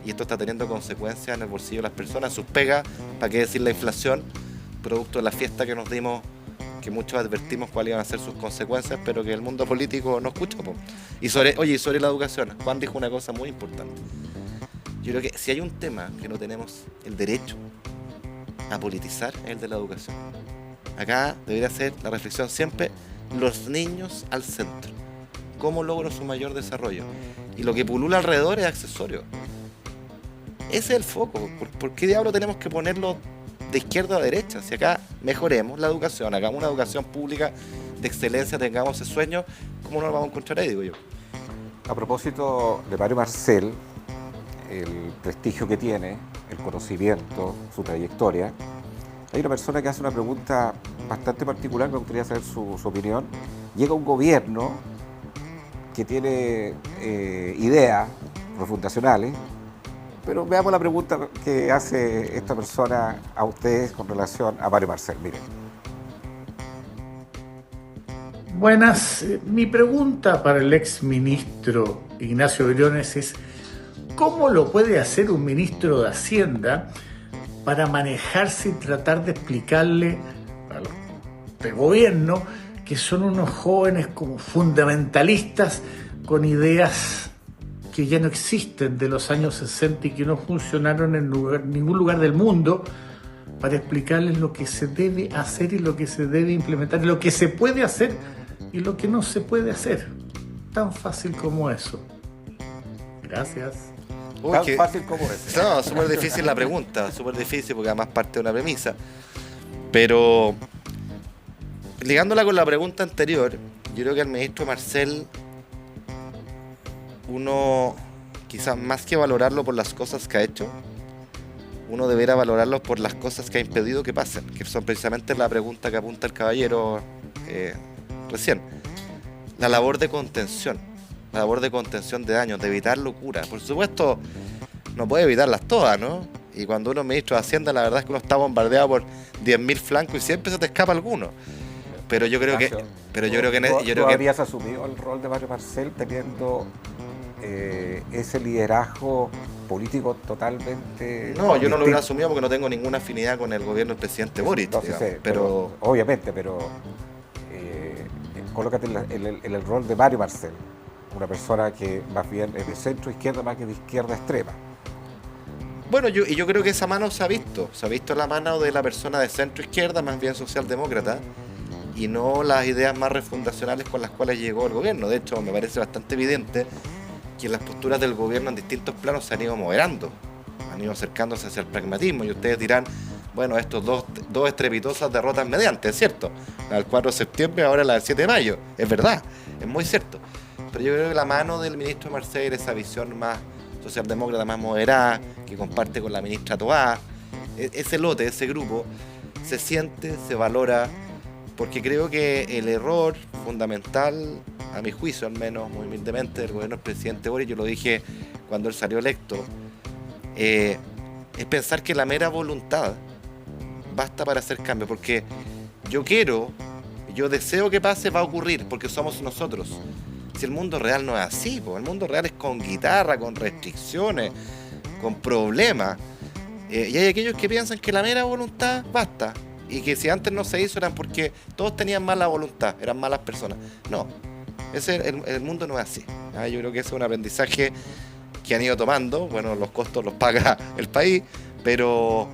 D: y esto está teniendo consecuencias en el bolsillo de las personas, sus pegas, para qué decir la inflación, producto de la fiesta que nos dimos, que muchos advertimos cuáles iban a ser sus consecuencias, pero que el mundo político no escucha. Y sobre la educación, Juan dijo una cosa muy importante. Yo creo que si hay un tema que no tenemos el derecho a politizar, es el de la educación. Acá debería ser la reflexión siempre, los niños al centro. ¿Cómo logro su mayor desarrollo? Y lo que pulula alrededor es accesorio. Ese es el foco. ¿Por qué diablo tenemos que ponerlo de izquierda a derecha? Si acá mejoremos la educación, hagamos una educación pública de excelencia, tengamos ese sueño, ¿cómo no lo vamos a encontrar ahí, digo yo?
B: A propósito de Mario Marcel, el prestigio que tiene, el conocimiento, su trayectoria, hay una persona que hace una pregunta bastante particular, me gustaría saber su opinión. Llega un gobierno que tiene ideas refundacionales, pero veamos la pregunta que hace esta persona a ustedes con relación a Mario Marcel. Miren.
G: Buenas. Mi pregunta para el ex ministro Ignacio Briones es: ¿cómo lo puede hacer un ministro de Hacienda para manejarse y tratar de explicarle a los del gobierno que son unos jóvenes como fundamentalistas con ideas que ya no existen de los años 60 y que no funcionaron en ningún lugar del mundo, para explicarles lo que se debe hacer y lo que se debe implementar, lo que se puede hacer y lo que no se puede hacer? Tan fácil como eso. Gracias.
B: Tan fácil como eso.
D: No, súper difícil la pregunta, súper difícil porque además parte de una premisa. Pero ligándola con la pregunta anterior, yo creo que al ministro Marcel, uno quizás más que valorarlo por las cosas que ha hecho, uno debería valorarlo por las cosas que ha impedido que pasen, que son precisamente la pregunta que apunta el caballero recién. La labor de contención de daños, de evitar locuras. Por supuesto, no puede evitarlas todas, ¿no? Y cuando uno es ministro de Hacienda, la verdad es que uno está bombardeado por 10.000 flancos y siempre se te escapa alguno. Pero yo creo que...
B: ¿Tú habrías asumido el rol de Mario Marcel teniendo ese liderazgo político totalmente...
D: No, yo no lo hubiera asumido porque no tengo ninguna afinidad con el gobierno del presidente Boric.
B: No, digamos, pero obviamente, pero colócate en el rol de Mario Marcel, una persona que más bien es de centro izquierda más que de izquierda extrema.
D: Bueno, yo creo que esa mano se ha visto la mano de la persona de centro izquierda, más bien socialdemócrata, y no las ideas más refundacionales con las cuales llegó el gobierno. De hecho, me parece bastante evidente que las posturas del gobierno en distintos planos se han ido moderando, han ido acercándose hacia el pragmatismo, y ustedes dirán, bueno, estos dos estrepitosas derrotas mediante, es cierto, la del 4 de septiembre, ahora la del 7 de mayo, es verdad, es muy cierto. Pero yo creo que la mano del ministro Marcel, esa visión más socialdemócrata, más moderada, que comparte con la ministra Toá, ese lote, ese grupo, se siente, se valora, porque creo que el error fundamental, a mi juicio al menos, muy humildemente, del gobierno del presidente Boric, yo lo dije cuando él salió electo, es pensar que la mera voluntad basta para hacer cambio, porque yo deseo que pase, va a ocurrir, porque somos nosotros. Si el mundo real no es así, el mundo real es con guitarra, con restricciones, con problemas. Y hay aquellos que piensan que la mera voluntad basta, y que si antes no se hizo eran porque todos tenían mala voluntad, eran malas personas. No, el mundo no es así. Yo creo que ese es un aprendizaje que han ido tomando. Bueno, los costos los paga el país, pero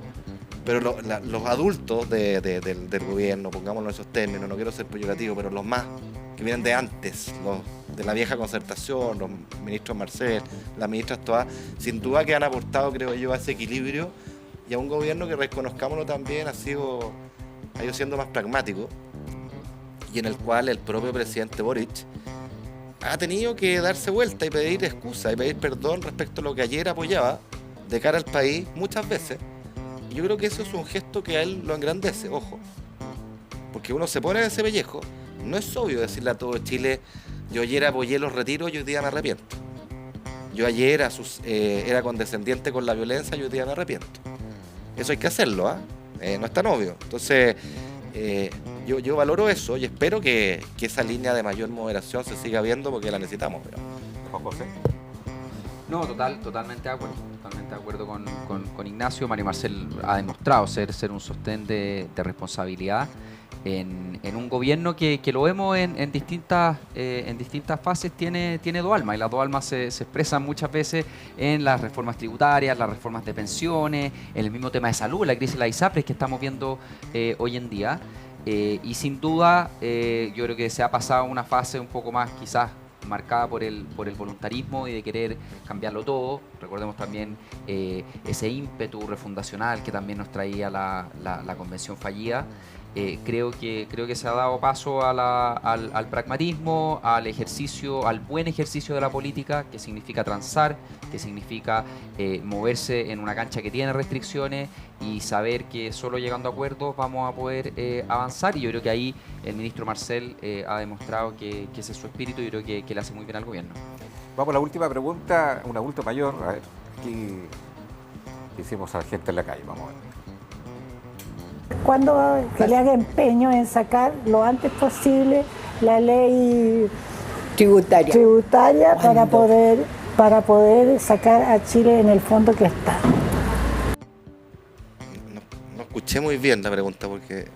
D: los adultos del gobierno, pongámoslo en esos términos, no quiero ser peyorativo, pero los más que vienen de antes, los de la vieja concertación, los ministros Marcel, la ministra Toá, sin duda que han aportado, creo yo, a ese equilibrio y a un gobierno que, reconozcámoslo también, ha ido siendo más pragmático, y en el cual el propio presidente Boric ha tenido que darse vuelta y pedir excusa y pedir perdón respecto a lo que ayer apoyaba de cara al país muchas veces. Y yo creo que eso es un gesto que a él lo engrandece, ojo. Porque uno se pone en ese pellejo. No es obvio decirle a todo Chile, yo ayer apoyé los retiros y hoy día me arrepiento. Yo ayer era condescendiente con la violencia y hoy día me arrepiento. Eso hay que hacerlo, ¿ah? No es tan obvio. Entonces, yo valoro eso y espero que esa línea de mayor moderación se siga viendo porque la necesitamos.
B: Juan José.
E: No, totalmente de acuerdo con Ignacio. Mario Marcel ha demostrado ser un sostén de responsabilidad en un gobierno que lo vemos en distintas fases, tiene dos almas, y las dos almas se expresan muchas veces en las reformas tributarias, las reformas de pensiones, en el mismo tema de salud, la crisis de la ISAPRES que estamos viendo hoy en día. Y sin duda, yo creo que se ha pasado una fase un poco más quizás marcada por el voluntarismo y de querer cambiarlo todo. Recordemos también ese ímpetu refundacional que también nos traía la convención fallida. Creo que se ha dado paso al pragmatismo, al buen ejercicio de la política, que significa transar, que significa moverse en una cancha que tiene restricciones y saber que solo llegando a acuerdos vamos a poder avanzar. Y yo creo que ahí el ministro Marcel ha demostrado que ese es su espíritu y yo creo que le hace muy bien al gobierno.
B: Vamos a la última pregunta, un adulto mayor. A ver, aquí hicimos a la gente en la calle, vamos a ver.
H: Cuando que le haga empeño en sacar lo antes posible la ley tributaria para poder sacar a Chile en el fondo que está.
D: No escuché muy bien la pregunta porque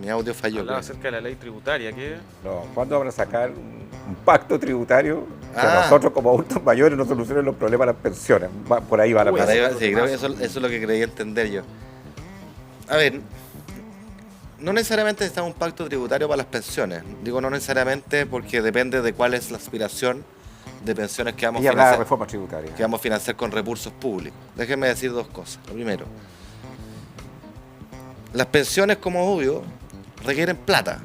D: mi audio falló.
A: Hablaba acerca de la ley tributaria, ¿qué?
B: No, ¿cuándo van a sacar un pacto tributario que nosotros como adultos mayores no solucionen los problemas de las pensiones? Por ahí va la pregunta.
D: Sí, creo que eso es lo que creía entender yo. A ver, no necesariamente necesitamos un pacto tributario para las pensiones. Digo no necesariamente porque depende de cuál es la aspiración de pensiones que vamos
B: a reforma tributaria.
D: Que vamos a financiar con recursos públicos. Déjenme decir dos cosas. Lo primero, las pensiones, como obvio, requieren plata.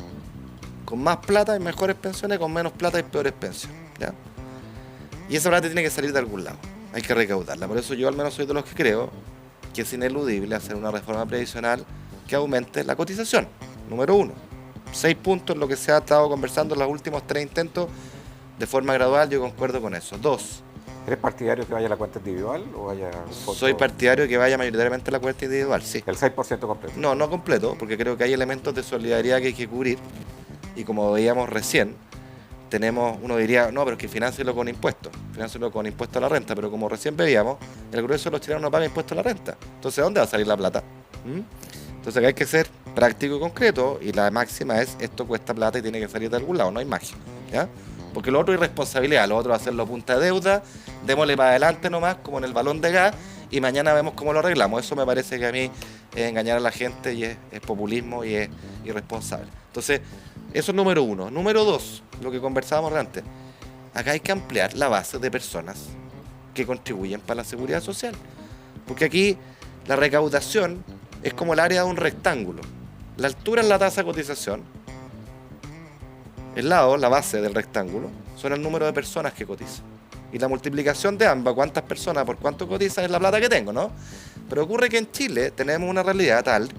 D: Con más plata hay mejores pensiones, con menos plata hay peores pensiones, ¿ya? Y esa plata tiene que salir de algún lado. Hay que recaudarla. Por eso yo al menos soy de los que creo que es ineludible hacer una reforma previsional que aumente la cotización. Número 1. 6 puntos en lo que se ha estado conversando en los últimos 3 intentos de forma gradual, yo concuerdo con eso. 2.
B: ¿Eres partidario que vaya a la cuenta individual o vaya
D: Soy partidario que vaya mayoritariamente a la cuenta individual, sí.
B: ¿El 6% completo?
D: No completo, porque creo que hay elementos de solidaridad que hay que cubrir. Y como veíamos recién, uno diría, no, pero es que financielo con impuestos a la renta, pero como recién veíamos, el grueso de los chilenos no paga impuestos a la renta. Entonces, ¿dónde va a salir la plata? Entonces acá hay que ser práctico y concreto, y la máxima es, esto cuesta plata y tiene que salir de algún lado, no hay magia, ¿ya? Porque lo otro es irresponsabilidad, lo otro es hacerlo a punta de deuda, démosle para adelante nomás, como en el balón de gas, y mañana vemos cómo lo arreglamos. Eso me parece que a mí es engañar a la gente y es populismo y es irresponsable. Entonces, eso es número 1. Número 2, lo que conversábamos antes. Acá hay que ampliar la base de personas que contribuyen para la seguridad social. Porque aquí la recaudación es como el área de un rectángulo. La altura es la tasa de cotización. El lado, la base del rectángulo, son el número de personas que cotizan. Y la multiplicación de ambas, cuántas personas por cuánto cotizan, es la plata que tengo, ¿no? Pero ocurre que en Chile tenemos una realidad tal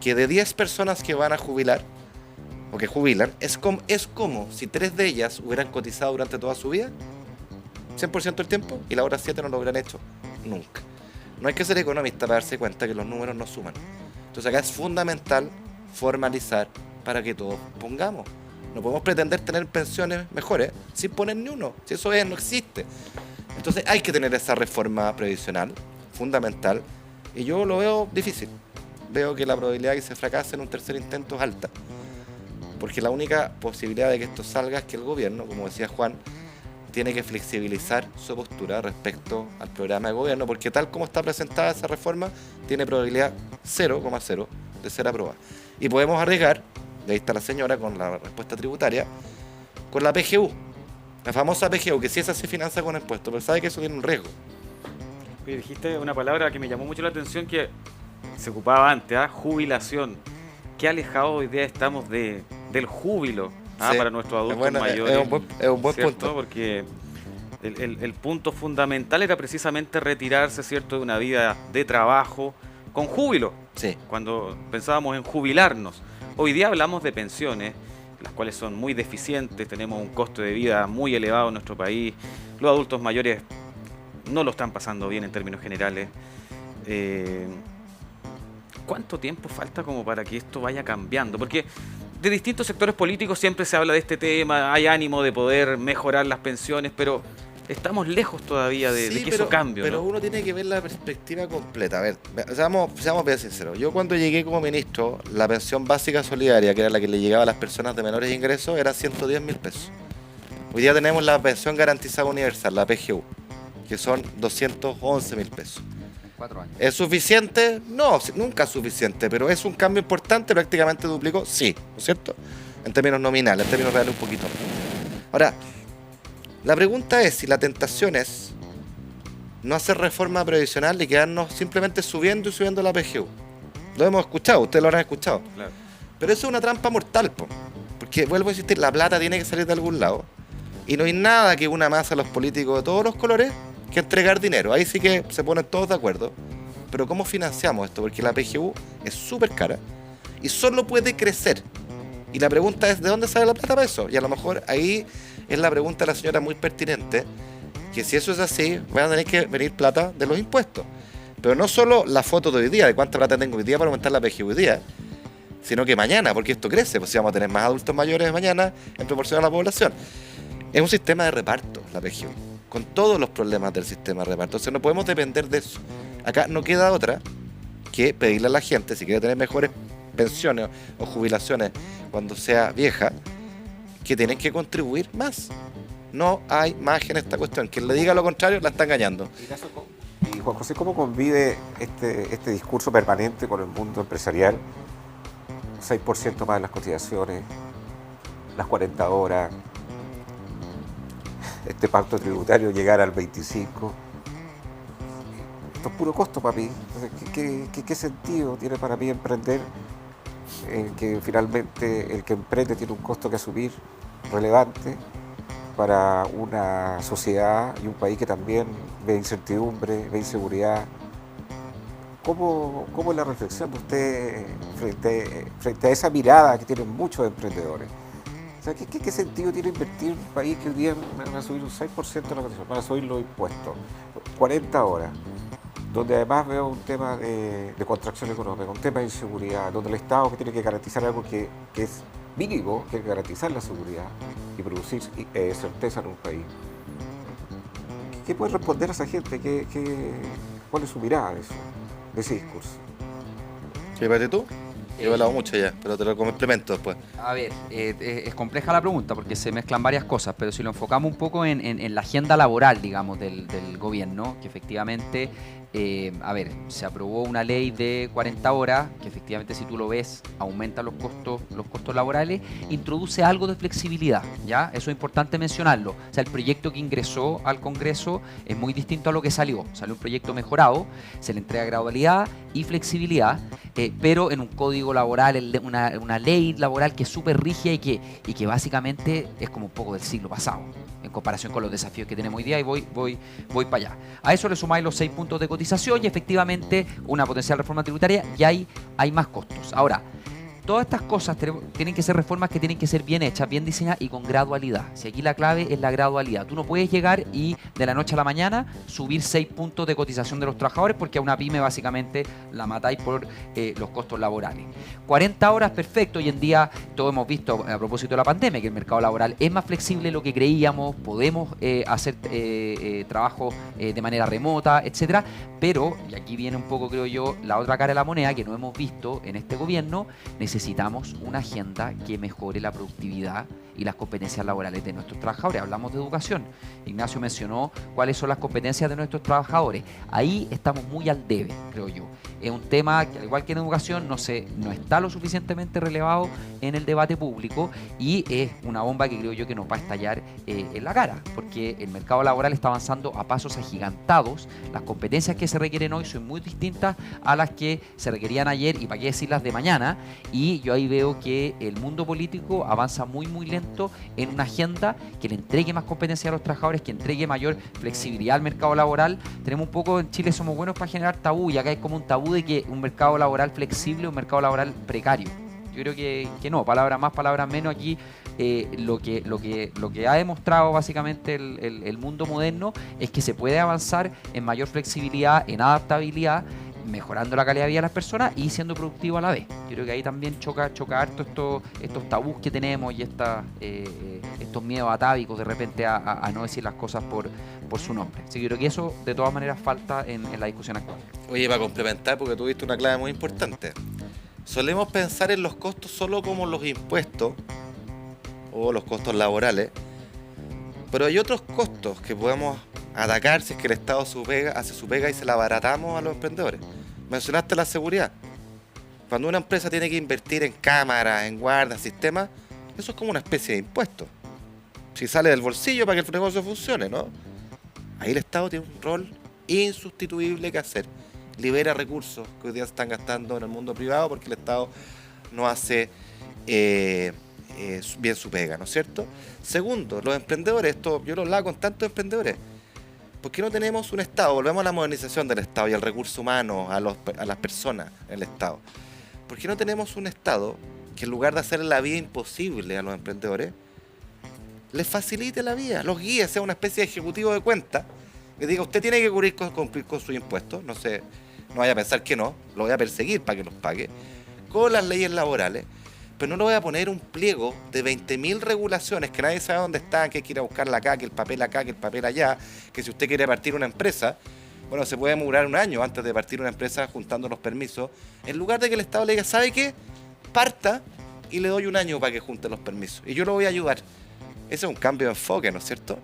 D: que de 10 personas que van a jubilar, o que jubilan, es como si 3 de ellas hubieran cotizado durante toda su vida, 100% del tiempo, y las otras 7 no lo hubieran hecho nunca. No hay que ser economista para darse cuenta que los números no suman. Entonces acá es fundamental formalizar para que todos pongamos. No podemos pretender tener pensiones mejores sin poner ni uno. Si eso no existe. Entonces hay que tener esa reforma previsional fundamental, y yo lo veo difícil. Veo que la probabilidad de que se fracase en un tercer intento es alta. Porque la única posibilidad de que esto salga es que el gobierno, como decía Juan, tiene que flexibilizar su postura respecto al programa de gobierno, porque tal como está presentada esa reforma, tiene probabilidad 0,0 de ser aprobada. Y podemos arriesgar, de ahí está la señora con la respuesta tributaria, con la PGU, la famosa PGU, que si esa se financia con impuestos, pero sabe que eso tiene un riesgo.
A: dijiste una palabra que me llamó mucho la atención que se ocupaba antes, jubilación. Qué alejados hoy día estamos del júbilo
D: Sí.
A: para nuestros adultos
D: Bueno,
A: mayores.
D: es un buen
A: ¿cierto?
D: punto.
A: Porque el punto fundamental era precisamente retirarse, ¿cierto?, de una vida de trabajo con júbilo.
D: Sí.
A: Cuando pensábamos en jubilarnos. Hoy día hablamos de pensiones, las cuales son muy deficientes, tenemos un costo de vida muy elevado en nuestro país, los adultos mayores no lo están pasando bien en términos generales. ¿Cuánto tiempo falta como para que esto vaya cambiando? Porque de distintos sectores políticos siempre se habla de este tema, hay ánimo de poder mejorar las pensiones, pero estamos lejos todavía de que eso cambie,
D: Pero
A: ¿no?
D: uno tiene que ver la perspectiva completa. A ver, seamos bien sinceros. Yo cuando llegué como ministro, la pensión básica solidaria, que era la que le llegaba a las personas de menores ingresos, era 110.000 pesos. Hoy día tenemos la pensión garantizada universal, la PGU, que son 211.000 pesos.
E: 4 años.
D: ¿Es suficiente? No, nunca es suficiente, pero es un cambio importante, prácticamente duplicó, sí, ¿no es cierto? En términos nominales, en términos reales un poquito más. Ahora, la pregunta es si la tentación es no hacer reforma previsional y quedarnos simplemente subiendo y subiendo la PGU. Lo hemos escuchado, ustedes lo habrán escuchado.
A: Claro.
D: Pero eso es una trampa mortal, porque vuelvo a insistir, la plata tiene que salir de algún lado. Y no hay nada que una masa a los políticos de todos los colores que entregar dinero. Ahí sí que se ponen todos de acuerdo. Pero ¿cómo financiamos esto? Porque la PGU es súper cara y solo puede crecer. Y la pregunta es, ¿de dónde sale la plata para eso? Y a lo mejor ahí es la pregunta de la señora muy pertinente, que si eso es así, van a tener que venir plata de los impuestos. Pero no solo la foto de hoy día, de cuánta plata tengo hoy día para aumentar la PGU hoy día, sino que mañana, porque esto crece, pues si vamos a tener más adultos mayores mañana en proporción a la población. Es un sistema de reparto, la PGU, con todos los problemas del sistema de reparto. Entonces no podemos depender de eso. Acá no queda otra que pedirle a la gente, si quiere tener mejores pensiones o jubilaciones cuando sea vieja, que tienen que contribuir más. No hay magia en esta cuestión. Quien le diga lo contrario la está engañando.
B: Y Juan José, ¿cómo convive este discurso permanente con el mundo empresarial? 6% más de las cotizaciones, las 40 horas, este pacto tributario llegar al 25%. Esto es puro costo para mí. Entonces, ¿qué sentido tiene para mí emprender? Que finalmente el que emprende tiene un costo que asumir relevante para una sociedad y un país que también ve incertidumbre, ve inseguridad. ¿Cómo es la reflexión de usted frente a esa mirada que tienen muchos emprendedores? O sea, ¿qué sentido tiene invertir en un país que hoy día van a subir un 6% de la cotización, van a subir los impuestos, 40 horas, donde además veo un tema de contracción económica, un tema de inseguridad, donde el Estado que tiene que garantizar algo que es mínimo, que es garantizar la seguridad y producir certeza en un país? ¿Qué puede responder a esa gente? ¿Cuál es su mirada de eso, de ese discurso?
D: ¿Qué parece tú? Yo he hablado mucho ya, pero te lo complemento después.
E: A ver, es compleja la pregunta porque se mezclan varias cosas, pero si lo enfocamos un poco en la agenda laboral, digamos, del gobierno, que efectivamente, a ver, se aprobó una ley de 40 horas, que efectivamente si tú lo ves, aumenta los costos laborales, introduce algo de flexibilidad, ¿ya? Eso es importante mencionarlo. O sea, el proyecto que ingresó al Congreso es muy distinto a lo que salió. Salió un proyecto mejorado, se le entrega gradualidad y flexibilidad, pero en un código laboral, una ley laboral que es súper rígida y que básicamente es como un poco del siglo pasado en comparación con los desafíos que tenemos hoy día, y voy para allá. A eso le sumáis los 6 puntos de cotización y efectivamente una potencial reforma tributaria y hay más costos. Ahora, todas estas cosas tienen que ser reformas que tienen que ser bien hechas, bien diseñadas y con gradualidad. Si aquí la clave es la gradualidad. Tú no puedes llegar y de la noche a la mañana subir 6 puntos de cotización de los trabajadores porque a una pyme básicamente la matáis por los costos laborales. 40 horas, perfecto. Hoy en día todos hemos visto a propósito de la pandemia que el mercado laboral es más flexible de lo que creíamos, podemos hacer trabajo de manera remota, etcétera. Pero, y aquí viene un poco creo yo la otra cara de la moneda que no hemos visto en este gobierno, necesitamos una agenda que mejore la productividad y las competencias laborales de nuestros trabajadores. Hablamos de educación. Ignacio mencionó cuáles son las competencias de nuestros trabajadores. Ahí estamos muy al debe, creo yo. Es un tema que, al igual que en educación, no está lo suficientemente relevado en el debate público y es una bomba que creo yo que nos va a estallar en la cara, porque el mercado laboral está avanzando a pasos agigantados. Las competencias que se requieren hoy son muy distintas a las que se requerían ayer y para qué decirlas de mañana, y yo ahí veo que el mundo político avanza muy lento en una agenda que le entregue más competencia a los trabajadores, que entregue mayor flexibilidad al mercado laboral. Tenemos un poco, en Chile somos buenos para generar tabú, y acá hay como un tabú de que un mercado laboral flexible, un mercado laboral precario. Yo creo que no, palabras más, palabras menos. Aquí lo que ha demostrado básicamente el mundo moderno es que se puede avanzar en mayor flexibilidad, en adaptabilidad, mejorando la calidad de vida de las personas y siendo productivo a la vez. Yo creo que ahí también choca harto estos tabús que tenemos y estos miedos atávicos de repente a no decir las cosas por su nombre. Así que yo creo que eso de todas maneras falta en la discusión actual.
D: Oye, para complementar, porque tú diste una clave muy importante. Solemos pensar en los costos solo como los impuestos o los costos laborales, pero hay otros costos que podemos atacar si es que el Estado hace su pega y se la abaratamos a los emprendedores. Mencionaste la seguridad. Cuando una empresa tiene que invertir en cámaras, en guardas, sistemas, eso es como una especie de impuesto. Si sale del bolsillo para que el negocio funcione, ¿no? Ahí el Estado tiene un rol insustituible que hacer. Libera recursos que hoy día se están gastando en el mundo privado porque el Estado no hace bien su pega, ¿no es cierto? Segundo, los emprendedores, esto yo lo hablaba con tantos emprendedores. ¿Por qué no tenemos un Estado? Volvemos a la modernización del Estado y al recurso humano, a las personas en el Estado. ¿Por qué no tenemos un Estado que en lugar de hacer la vida imposible a los emprendedores, les facilite la vida, los guíe, sea una especie de ejecutivo de cuenta, que diga, usted tiene que cumplir con sus impuestos, no vaya a pensar que no, lo voy a perseguir para que los pague, con las leyes laborales, pero no le voy a poner un pliego de 20.000 regulaciones que nadie sabe dónde están, que hay que ir a buscarla acá, que el papel acá, que el papel allá, que si usted quiere partir una empresa, bueno, se puede demorar un año antes de partir una empresa juntando los permisos, en lugar de que el Estado le diga, ¿sabe qué? Parta y le doy un año para que junte los permisos y yo lo voy a ayudar. Ese es un cambio de enfoque, ¿no es cierto?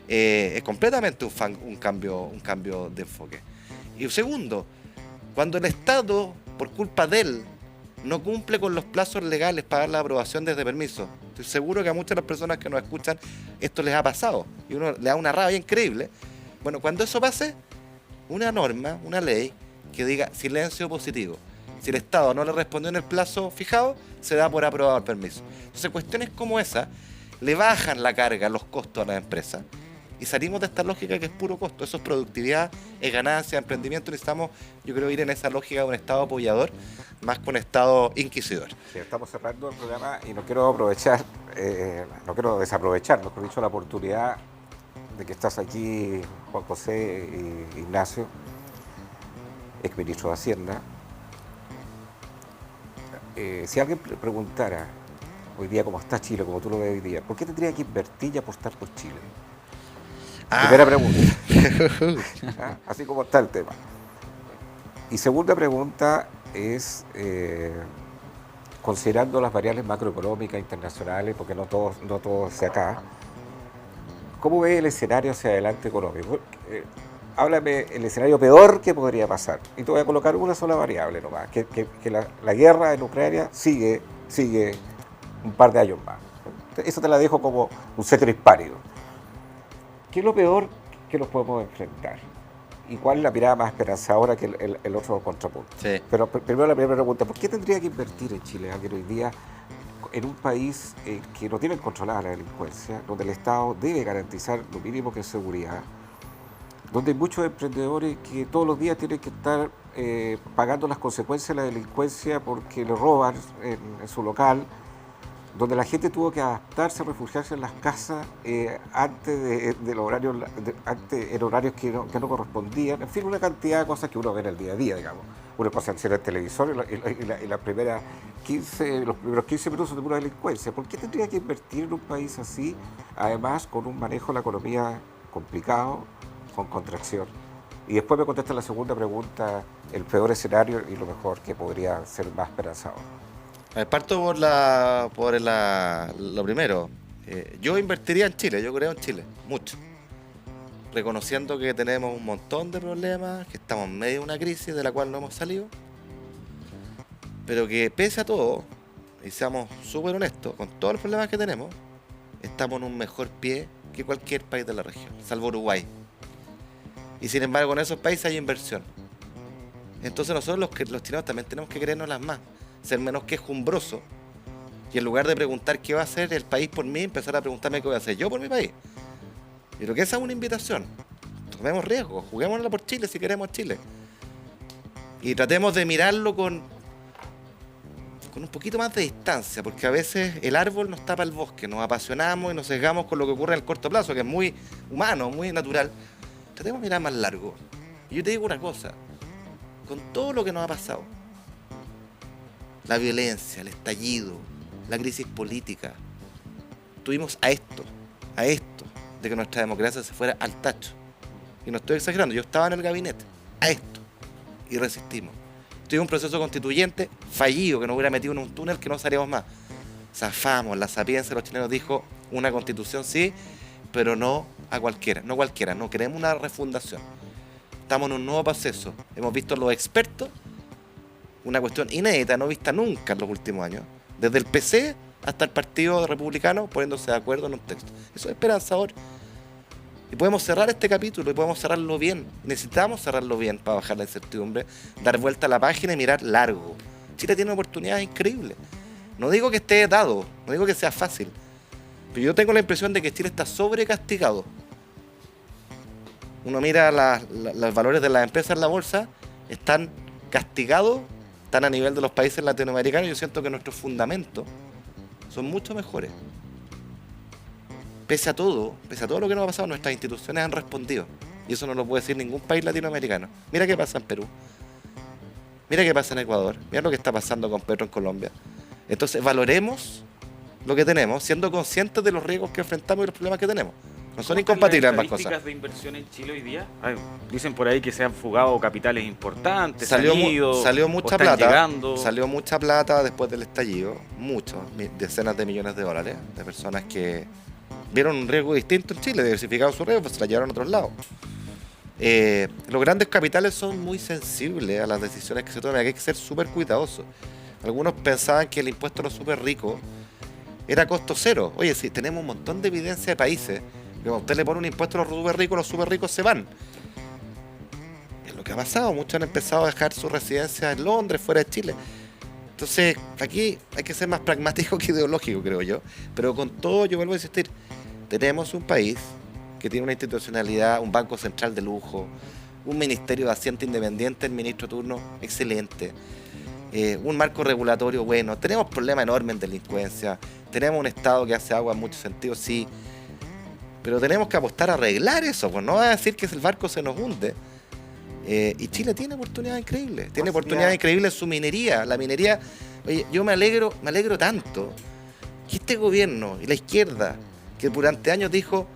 D: Es completamente un cambio de enfoque. Y segundo, cuando el Estado, por culpa de él, no cumple con los plazos legales para dar la aprobación desde permiso, estoy seguro que a muchas de las personas que nos escuchan esto les ha pasado y uno le da una rabia increíble. Bueno, cuando eso pase, una norma, una ley que diga silencio positivo. Si el Estado no le respondió en el plazo fijado, se da por aprobado el permiso. Entonces, cuestiones como esa le bajan la carga, los costos a las empresas y salimos de esta lógica que es puro costo. Eso es productividad, es ganancia, emprendimiento. Necesitamos, yo creo, ir en esa lógica de un Estado apoyador más que un Estado inquisidor.
B: Sí, estamos cerrando el programa y no quiero desaprovechar, mejor dicho, la oportunidad de que estás aquí, Juan José y Ignacio, exministro de Hacienda. Si alguien preguntara hoy día cómo está Chile, como tú lo ves hoy día, ¿por qué tendría que invertir y apostar por Chile? Primera pregunta. Así como está el tema. Y segunda pregunta es, considerando las variables macroeconómicas internacionales, porque no todo es acá, ¿cómo ve el escenario hacia adelante económico? Háblame el escenario peor que podría pasar. Y te voy a colocar una sola variable nomás, que la guerra en Ucrania sigue un par de años más. Eso te la dejo como un ceteris paribus. ¿Qué es lo peor que nos podemos enfrentar? ¿Y cuál es la mirada más esperanzadora que el otro contrapunto? Sí. Pero primero la primera pregunta, ¿por qué tendría que invertir en Chile alguien hoy día en un país que no tiene controlada la delincuencia, donde el Estado debe garantizar lo mínimo que es seguridad, donde hay muchos emprendedores que todos los días tienen que estar pagando las consecuencias de la delincuencia porque le roban en su local, donde la gente tuvo que adaptarse, refugiarse en las casas antes en horarios que no correspondían, en fin, una cantidad de cosas que uno ve en el día a día, digamos. Una cosa en el televisor y los primeros 15 minutos de pura delincuencia. ¿Por qué tendría que invertir en un país así, además con un manejo de la economía complicado, con contracción? Y después me contesta la segunda pregunta, el peor escenario y lo mejor que podría ser más esperanzador.
D: Parto por lo primero. Yo invertiría en Chile, yo creo en Chile, mucho. Reconociendo que tenemos un montón de problemas, que estamos en medio de una crisis de la cual no hemos salido, pero que pese a todo, y seamos súper honestos, con todos los problemas que tenemos, estamos en un mejor pie que cualquier país de la región, salvo Uruguay. Y sin embargo, en esos países hay inversión. Entonces nosotros los chilenos también tenemos que creérnoslas más, ser menos quejumbrosos, y en lugar de preguntar qué va a hacer el país por mí, empezar a preguntarme qué voy a hacer yo por mi país. Yo creo que esa es una invitación. Tomemos riesgo, juguémosla por Chile si queremos Chile. Y tratemos de mirarlo con un poquito más de distancia, porque a veces el árbol nos tapa el bosque, nos apasionamos y nos sesgamos con lo que ocurre en el corto plazo, que es muy humano, muy natural. Tratemos de mirar más largo. Y yo te digo una cosa, con todo lo que nos ha pasado, la violencia, el estallido, la crisis política, tuvimos a esto, de que nuestra democracia se fuera al tacho. Y no estoy exagerando, yo estaba en el gabinete, a esto, y resistimos. Tuvimos un proceso constituyente fallido, que nos hubiera metido en un túnel que no salíamos más. Zafamos, la sapiencia de los chilenos dijo, una constitución sí, pero no a cualquiera, no queremos una refundación. Estamos en un nuevo proceso, hemos visto los expertos, una cuestión inédita, no vista nunca en los últimos años, desde el PC hasta el Partido Republicano poniéndose de acuerdo en un texto. Eso es esperanzador. Y podemos cerrar este capítulo y podemos cerrarlo bien. Necesitamos cerrarlo bien para bajar la incertidumbre, dar vuelta a la página y mirar largo. Chile tiene oportunidades increíbles. No digo que esté dado, no digo que sea fácil, pero yo tengo la impresión de que Chile está sobrecastigado. Uno mira los valores de las empresas en la bolsa, están castigados, están a nivel de los países latinoamericanos. Yo siento que nuestros fundamentos son mucho mejores. Pese a todo lo que nos ha pasado, nuestras instituciones han respondido. Y eso no lo puede decir ningún país latinoamericano. Mira qué pasa en Perú. Mira qué pasa en Ecuador. Mira lo que está pasando con Petro en Colombia. Entonces, valoremos lo que tenemos, siendo conscientes de los riesgos que enfrentamos y los problemas que tenemos. No son incompatibles ambas cosas.
A: ¿Las estadísticas de inversión en Chile hoy día? Dicen por ahí que se han fugado capitales importantes,
D: salió mucha plata,
A: llegando.
D: Salió mucha plata después del estallido, decenas de millones de dólares, de personas que vieron un riesgo distinto en Chile, diversificaron su riesgo, pues se la llevaron a otros lados. Los grandes capitales son muy sensibles a las decisiones que se toman, hay que ser súper cuidadosos. Algunos pensaban que el impuesto a los súper ricos era costo cero. Oye, si tenemos un montón de evidencia de países que cuando usted le pone un impuesto a los súper ricos se van. Es lo que ha pasado, muchos han empezado a dejar su residencia en Londres, fuera de Chile. Entonces, aquí hay que ser más pragmático que ideológico, creo yo. Pero con todo, yo vuelvo a insistir, tenemos un país que tiene una institucionalidad, un banco central de lujo, un ministerio de Hacienda independiente, el ministro de turno excelente, un marco regulatorio bueno, tenemos problemas enormes en delincuencia, tenemos un Estado que hace agua en muchos sentidos, sí, pero tenemos que apostar a arreglar eso, pues no va a decir que el barco se nos hunde. Y Chile tiene oportunidades increíbles, en su minería. La minería, oye, yo me alegro tanto que este gobierno y la izquierda, que durante años dijo,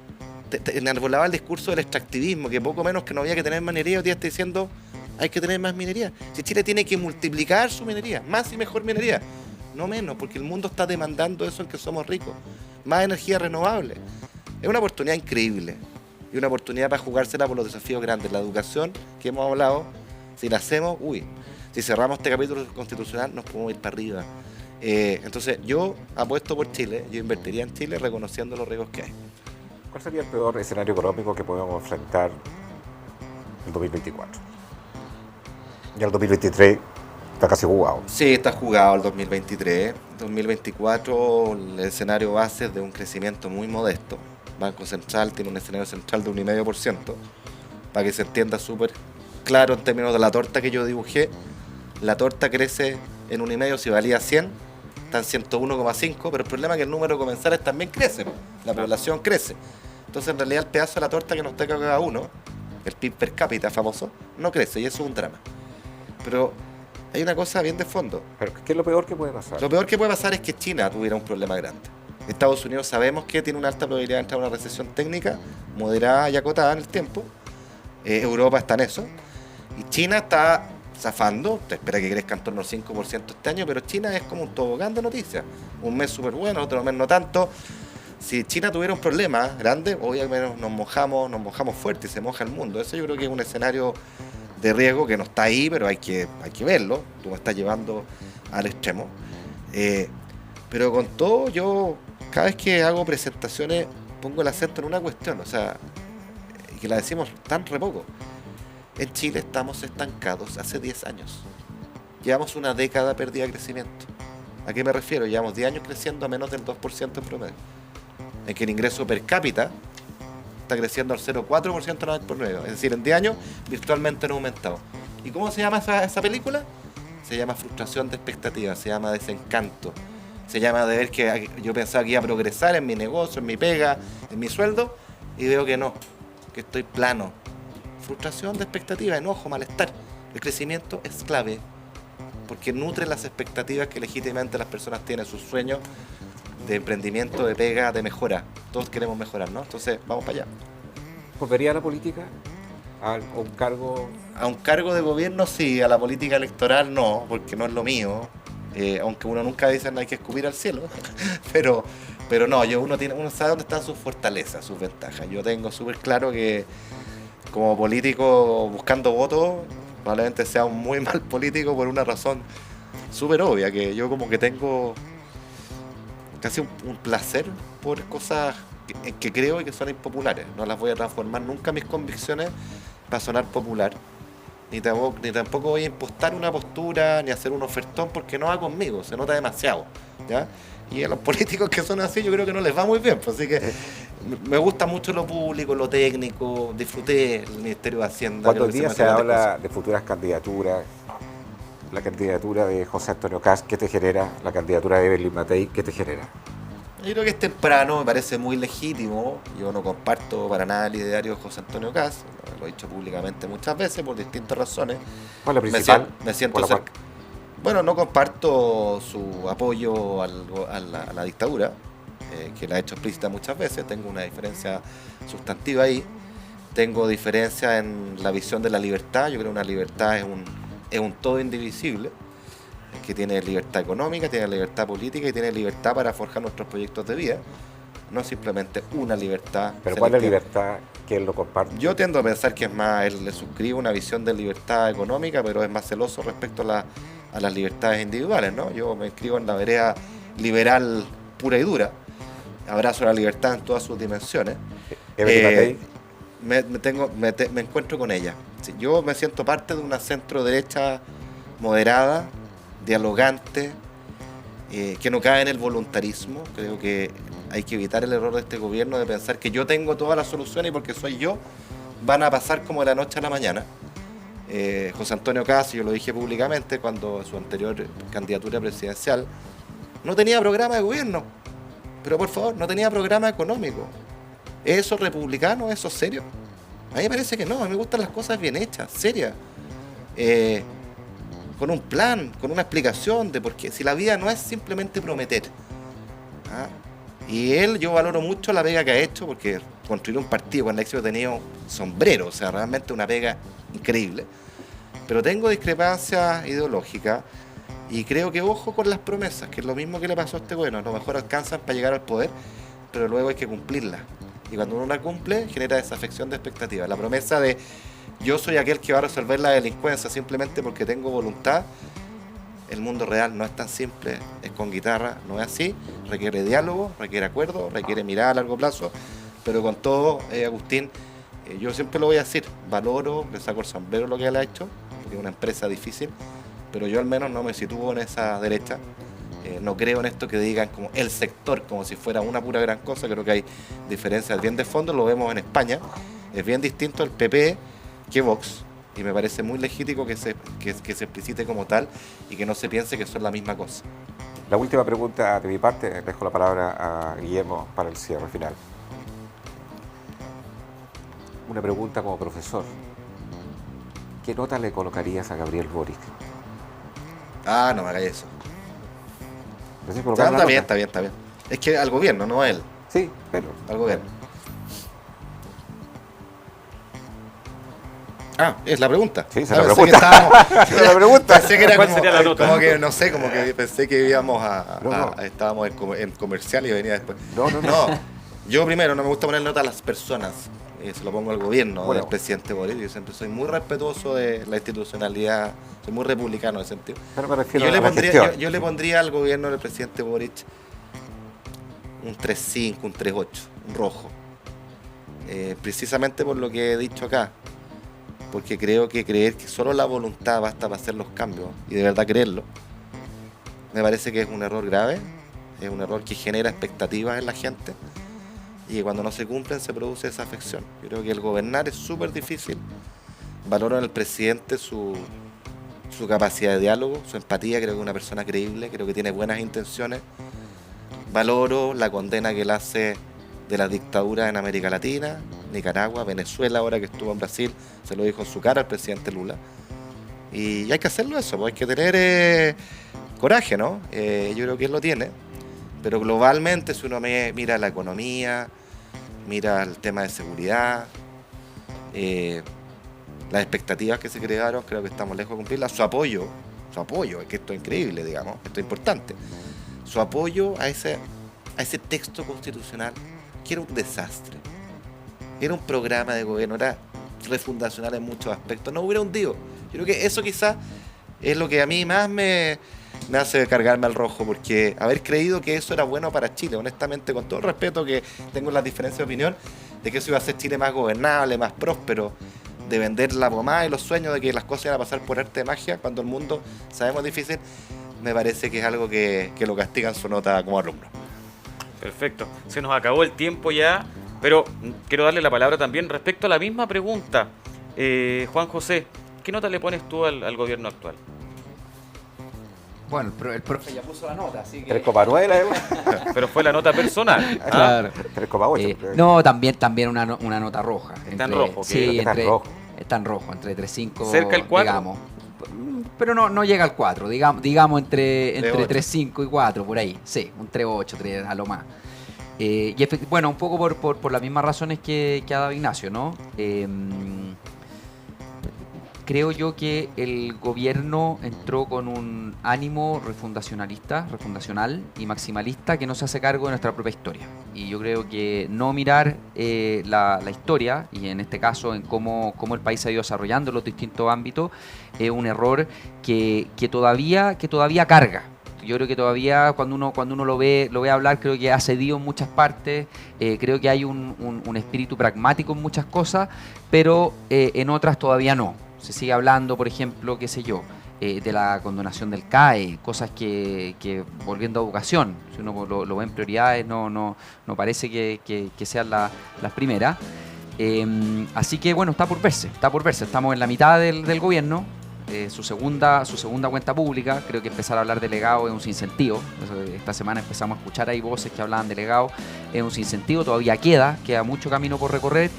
D: enarbolaba el discurso del extractivismo, que poco menos que no había que tener más minería, hoy día está diciendo hay que tener más minería. Si Chile tiene que multiplicar su minería, más y mejor minería, no menos, porque el mundo está demandando eso en que somos ricos, más energía renovable. Es una oportunidad increíble. Y una oportunidad para jugársela por los desafíos grandes. La educación que hemos hablado, si la hacemos, si cerramos este capítulo constitucional nos podemos ir para arriba. Entonces yo apuesto por Chile, yo invertiría en Chile reconociendo los riesgos que hay.
B: ¿Cuál sería el peor escenario económico que podemos enfrentar en 2024? Ya el 2023 está casi jugado.
D: Sí, está jugado el 2023. 2024 el escenario base es de un crecimiento muy modesto. Banco Central tiene un escenario central de 1,5%, para que se entienda súper claro en términos de la torta que yo dibujé. La torta crece en 1,5, si valía 100, está en 101,5, pero el problema es que el número de comensales también crece, la población crece. Entonces en realidad el pedazo de la torta que nos toca cada uno, el PIB per cápita famoso, no crece y eso es un drama. Pero hay una cosa bien de fondo.
B: ¿Pero qué es lo peor que puede pasar?
D: Lo peor que puede pasar es que China tuviera un problema grande. Estados Unidos sabemos que tiene una alta probabilidad de entrar a una recesión técnica, moderada y acotada en el tiempo. Europa está en eso. Y China está zafando, te espera que crezca en torno al 5% este año, pero China es como un tobogán de noticias. Un mes súper bueno, otro mes no tanto. Si China tuviera un problema grande, obviamente nos mojamos fuerte y se moja el mundo. Eso yo creo que es un escenario de riesgo que no está ahí, pero hay que verlo. Tú me estás llevando al extremo. Pero con todo, yo cada vez que hago presentaciones pongo el acento en una cuestión, o sea, que la decimos tan re poco. En Chile estamos estancados hace 10 años. Llevamos una década perdida de crecimiento. ¿A qué me refiero? Llevamos 10 años creciendo a menos del 2% en promedio. En que el ingreso per cápita está creciendo al 0,4% no por medio. Es decir, en 10 años virtualmente no ha aumentado. ¿Y cómo se llama esa película? Se llama frustración de expectativas, se llama desencanto. Se llama de ver que yo pensaba que iba a progresar en mi negocio, en mi pega, en mi sueldo, y veo que no, que estoy plano. Frustración de expectativas, enojo, malestar. El crecimiento es clave, porque nutre las expectativas que legítimamente las personas tienen, sus sueños de emprendimiento, de pega, de mejora. Todos queremos mejorar, ¿no? Entonces, vamos para allá.
B: ¿Volvería a la política? ¿A un cargo?
D: A un cargo de gobierno sí, a la política electoral no, porque no es lo mío. Aunque uno nunca dice no hay que escupir al cielo, pero no, uno sabe dónde están sus fortalezas, sus ventajas. Yo tengo súper claro que como político buscando votos, probablemente sea un muy mal político por una razón súper obvia, que yo como que tengo casi un placer por cosas que creo y que son impopulares. No las voy a transformar nunca mis convicciones para sonar popular. Ni tampoco voy a impostar una postura, ni hacer un ofertón, porque no va conmigo, se nota demasiado, ¿ya? Y a los políticos que son así, yo creo que no les va muy bien, pues, así que me gusta mucho lo público, lo técnico, disfruté el Ministerio de Hacienda.
B: Cuando hoy día se habla de futuras candidaturas, la candidatura de José Antonio Kast, ¿qué te genera? La candidatura de Evelyn Matei, ¿qué te genera?
D: Yo creo que es temprano, me parece muy legítimo. Yo no comparto para nada el ideario de José Antonio Kast, lo he dicho públicamente muchas veces por distintas razones.
B: ¿Cuál es la principal?
D: Me siento cerca. Bueno, no comparto su apoyo a la dictadura, que la he hecho explícita muchas veces. Tengo una diferencia sustantiva ahí. Tengo diferencia en la visión de la libertad. Yo creo que una libertad es un todo indivisible, que tiene libertad económica, tiene libertad política y tiene libertad para forjar nuestros proyectos de vida, no simplemente una libertad.
B: ¿Pero cuál es la libertad que él lo comparte?
D: Yo tiendo a pensar que es más, él le suscribe una visión de libertad económica, pero es más celoso respecto a las libertades individuales, ¿no? Yo me inscribo en la vereda liberal pura y dura, abrazo la libertad en todas sus dimensiones. Me encuentro con ella. Sí, yo me siento parte de una centro derecha moderada, dialogante, que no cae en el voluntarismo. Creo que hay que evitar el error de este gobierno de pensar que yo tengo todas las soluciones y porque soy yo van a pasar como de la noche a la mañana. José Antonio Kast, yo lo dije públicamente cuando su anterior candidatura presidencial, no tenía programa de gobierno, pero por favor, no tenía programa económico. ¿Es eso republicano? ¿Eso serio? A mí me parece que no, a mí me gustan las cosas bien hechas, serias. Con un plan, con una explicación de por qué. Si la vida no es simplemente prometer. ¿Ah? Y yo valoro mucho la pega que ha hecho, porque construir un partido con el éxito que ha tenido sombrero, o sea, realmente una pega increíble. Pero tengo discrepancias ideológicas y creo que ojo con las promesas, que es lo mismo que le pasó a este gobierno. A lo mejor alcanzan para llegar al poder, pero luego hay que cumplirlas. Y cuando uno la cumple, genera desafección de expectativas. La promesa de yo soy aquel que va a resolver la delincuencia simplemente porque tengo voluntad. El mundo real no es tan simple, es con guitarra, no es así. Requiere diálogo, requiere acuerdo, requiere mirada a largo plazo. Pero con todo, Agustín, yo siempre lo voy a decir, valoro, le saco el sombrero lo que él ha hecho, porque es una empresa difícil, pero yo al menos no me sitúo en esa derecha. No creo en esto que digan como el sector, como si fuera una pura gran cosa. Creo que hay diferencias bien de fondo, lo vemos en España. Es bien distinto el PP que Vox, y me parece muy legítimo que se explicite como tal y que no se piense que son la misma cosa.
B: La última pregunta de mi parte, dejo la palabra a Guillermo para el cierre final. Una pregunta como profesor. ¿Qué nota le colocarías a Gabriel Boric?
D: Ah, no me hagas eso. Está bien. Es que al gobierno, no a él.
B: Sí, pero...
D: Al gobierno. Ah, es la pregunta.
B: Sí, esa
D: Ah,
B: es la
D: pensé que
B: pregunta.
D: estábamos-
B: Esa es la pregunta.
D: Pensé que era
A: ¿Cuál
D: como,
A: sería la nota?
D: como que, no sé, como que pensé que íbamos
B: No.
D: estábamos en comercial y venía después.
B: No.
D: Yo primero no me gusta poner nota a las personas, se lo pongo al gobierno
B: Bueno.
D: del presidente Boric. Yo siempre soy muy respetuoso de la institucionalidad, soy muy republicano en ese sentido.
B: Pero me
D: Y
B: refiero
D: yo,
B: a la gestión.
D: yo le pondría al gobierno del presidente Boric un 3.5, un 3.8, un rojo. Precisamente por lo que he dicho acá. Porque creo que creer que solo la voluntad basta para hacer los cambios, y de verdad creerlo, me parece que es un error grave, es un error que genera expectativas en la gente, y que cuando no se cumplen se produce esa afección. Yo creo que el gobernar es súper difícil. Valoro en el presidente su capacidad de diálogo, su empatía, creo que es una persona creíble, creo que tiene buenas intenciones. Valoro la condena que él hace de las dictaduras en América Latina, Nicaragua, Venezuela, ahora que estuvo en Brasil, se lo dijo en su cara al presidente Lula. Y hay que hacerlo eso, pues hay que tener coraje, ¿no? Yo creo que él lo tiene, pero globalmente si uno mira la economía, mira el tema de seguridad, las expectativas que se crearon, creo que estamos lejos de cumplirlas. Su apoyo, es que esto es increíble, digamos, esto es importante. Su apoyo a ese texto constitucional, que era un desastre. Era un programa de gobierno, era refundacional en muchos aspectos, no hubiera hundido. Yo creo que eso quizás es lo que a mí más me hace cargarme al rojo, porque haber creído que eso era bueno para Chile, honestamente, con todo el respeto que tengo en las diferencias de opinión, de que eso iba a hacer Chile más gobernable, más próspero, de vender la pomada y los sueños de que las cosas iban a pasar por arte de magia, cuando el mundo sabemos difícil, me parece que es algo que lo castigan su nota como alumno.
A: Perfecto. Se nos acabó el tiempo ya, pero quiero darle la palabra también respecto a la misma pregunta. Juan José, ¿qué nota le pones tú al gobierno actual?
E: Bueno, el profe ya puso la nota, así que...
B: 3,9 la de
A: Pero fue la nota personal. ¿ah?
E: Claro.
B: 3,8.
E: No, también una nota roja.
A: Está en rojo,
E: Sí,
B: está en rojo.
E: Está en rojo, entre 3.5,
A: ¿Cerca el 4?
E: digamos. Pero no llega al 4, digamos entre 3.5 y 4, por ahí. Sí, un 3.8, 3 a lo más. Bueno, un poco por las mismas razones que ha dado Ignacio, ¿no? Creo yo que el gobierno entró con un ánimo refundacional y maximalista que no se hace cargo de nuestra propia historia. Y yo creo que no mirar la historia, y en este caso en cómo el país se ha ido desarrollando en los distintos ámbitos, es un error que todavía carga. Yo creo que todavía cuando uno lo ve hablar, creo que ha cedido en muchas partes, creo que hay un espíritu pragmático en muchas cosas, pero en otras todavía no. Se sigue hablando, por ejemplo, qué sé yo, de la condonación del CAE, cosas que volviendo a educación, si uno lo ve en prioridades, no parece que sean las primeras. Así que bueno, está por verse, estamos en la mitad del gobierno, su segunda cuenta pública, creo que empezar a hablar de legado es un sinsentido. Esta semana empezamos a escuchar ahí voces que hablaban de legado, es un sinsentido, todavía queda mucho camino por recorrer.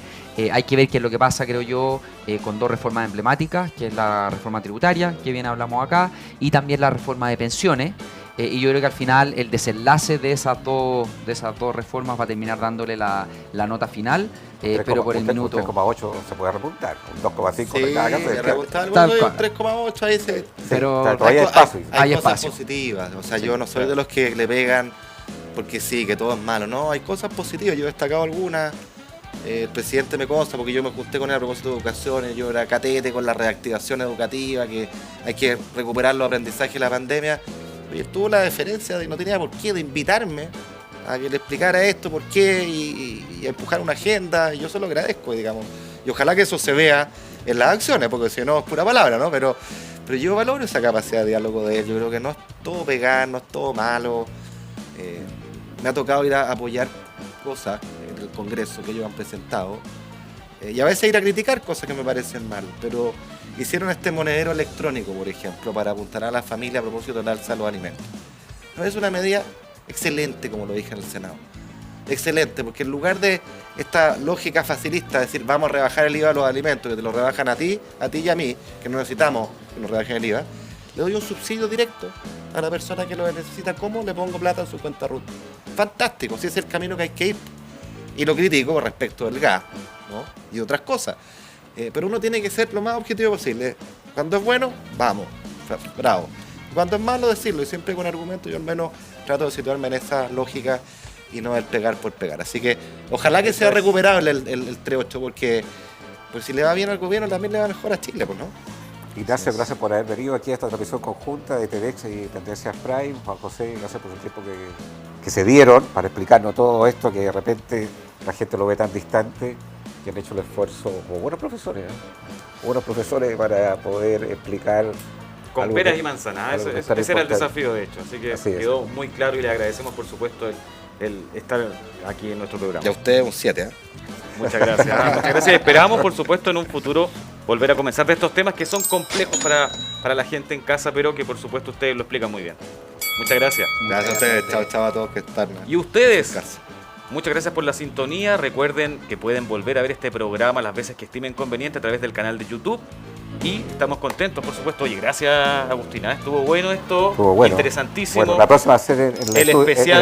E: Hay que ver qué es lo que pasa, creo yo, con dos reformas emblemáticas, que es la reforma tributaria, que bien hablamos acá, y también la reforma de pensiones. Y yo creo que al final el desenlace de esas dos reformas va a terminar dándole la nota final, pero por el minuto...
B: 3,8 se puede repuntar, un 2,5
D: Sí,
B: en cada caso.
D: me repuntaba el
E: Tal
D: voto
E: cual.
D: de un 3,8 ahí se...
E: Pero
B: todavía hay espacio.
D: Hay
E: Hay
D: cosas
E: espacio.
D: positivas, o sea, yo no soy de los que le pegan porque sí, que todo es malo, no, hay cosas positivas, yo he destacado algunas. El presidente me consta porque yo me junté con él a propósito de educación, yo era catete con la reactivación educativa, que hay que recuperar los aprendizajes de la pandemia. Y él tuvo la deferencia de no tenía por qué de invitarme a que le explicara esto, por qué, y empujar una agenda, y yo se lo agradezco, digamos. Y ojalá que eso se vea en las acciones, porque si no es pura palabra, ¿no? Pero yo valoro esa capacidad de diálogo de él, yo creo que no es todo pegar, no es todo malo. Me ha tocado ir a apoyar cosas en el Congreso que ellos han presentado, y a veces ir a criticar cosas que me parecen mal, pero hicieron este monedero electrónico, por ejemplo, para apuntar a la familia a propósito del alza de los alimentos. No, es una medida excelente, como lo dije en el Senado. Excelente, porque en lugar de esta lógica facilista, de decir vamos a rebajar el IVA de los alimentos, que te lo rebajan a ti y a mí, que no necesitamos que nos rebajen el IVA, le doy un subsidio directo a la persona que lo necesita. ¿Cómo? Le pongo plata en su cuenta RUT. Fantástico, si es el camino que hay que ir. Y lo critico respecto del gas, ¿no? Y otras cosas. Pero uno tiene que ser lo más objetivo posible. Cuando es bueno, vamos, bravo. Cuando es malo, decirlo, y siempre con argumentos. Yo al menos trato de situarme en esa lógica y no el pegar por pegar. Así que ojalá que sea recuperable el 3-8, porque pues si le va bien al gobierno, también le va mejor a Chile, pues, ¿no?
B: Ignacio, gracias por haber venido aquí a esta transmisión conjunta de TEDx y Tendencias Prime. Juan José, gracias por el tiempo que se dieron para explicarnos todo esto, que de repente la gente lo ve tan distante, que han hecho el esfuerzo, como buenos profesores, buenos profesores para poder explicar.
A: Con peras y manzanas, ese era el desafío, de hecho. Así que quedó muy claro y le agradecemos, por supuesto, el estar aquí en nuestro programa.
D: Y a usted un 7, ¿eh?
A: Muchas gracias. Muchas gracias. Esperamos, por supuesto, en un futuro volver a comenzar de estos temas que son complejos para la gente en casa, pero que, por supuesto, ustedes lo explican muy bien. Muchas gracias.
D: Gracias a ustedes. Chao, chao a todos que están.
A: Y ustedes, muchas gracias por la sintonía. Recuerden que pueden volver a ver este programa las veces que estimen conveniente a través del canal de YouTube. Y estamos contentos, por supuesto. Oye, gracias, Agustina. Estuvo bueno esto. Estuvo bueno. Interesantísimo.
B: Bueno, la próxima va a ser en el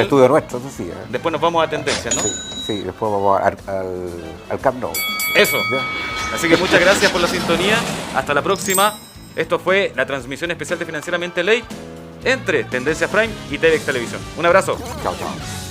B: estudio nuestro, eso sí.
A: Después nos vamos a Tendencias, ¿no?
B: Sí, después vamos al Camp Nou.
A: Eso. ¿Ya? Así que muchas gracias por la sintonía. Hasta la próxima. Esto fue la transmisión especial de Financieramente Late entre Tendencias Prime y TEDx Televisión. Un abrazo.
B: Chao, chao.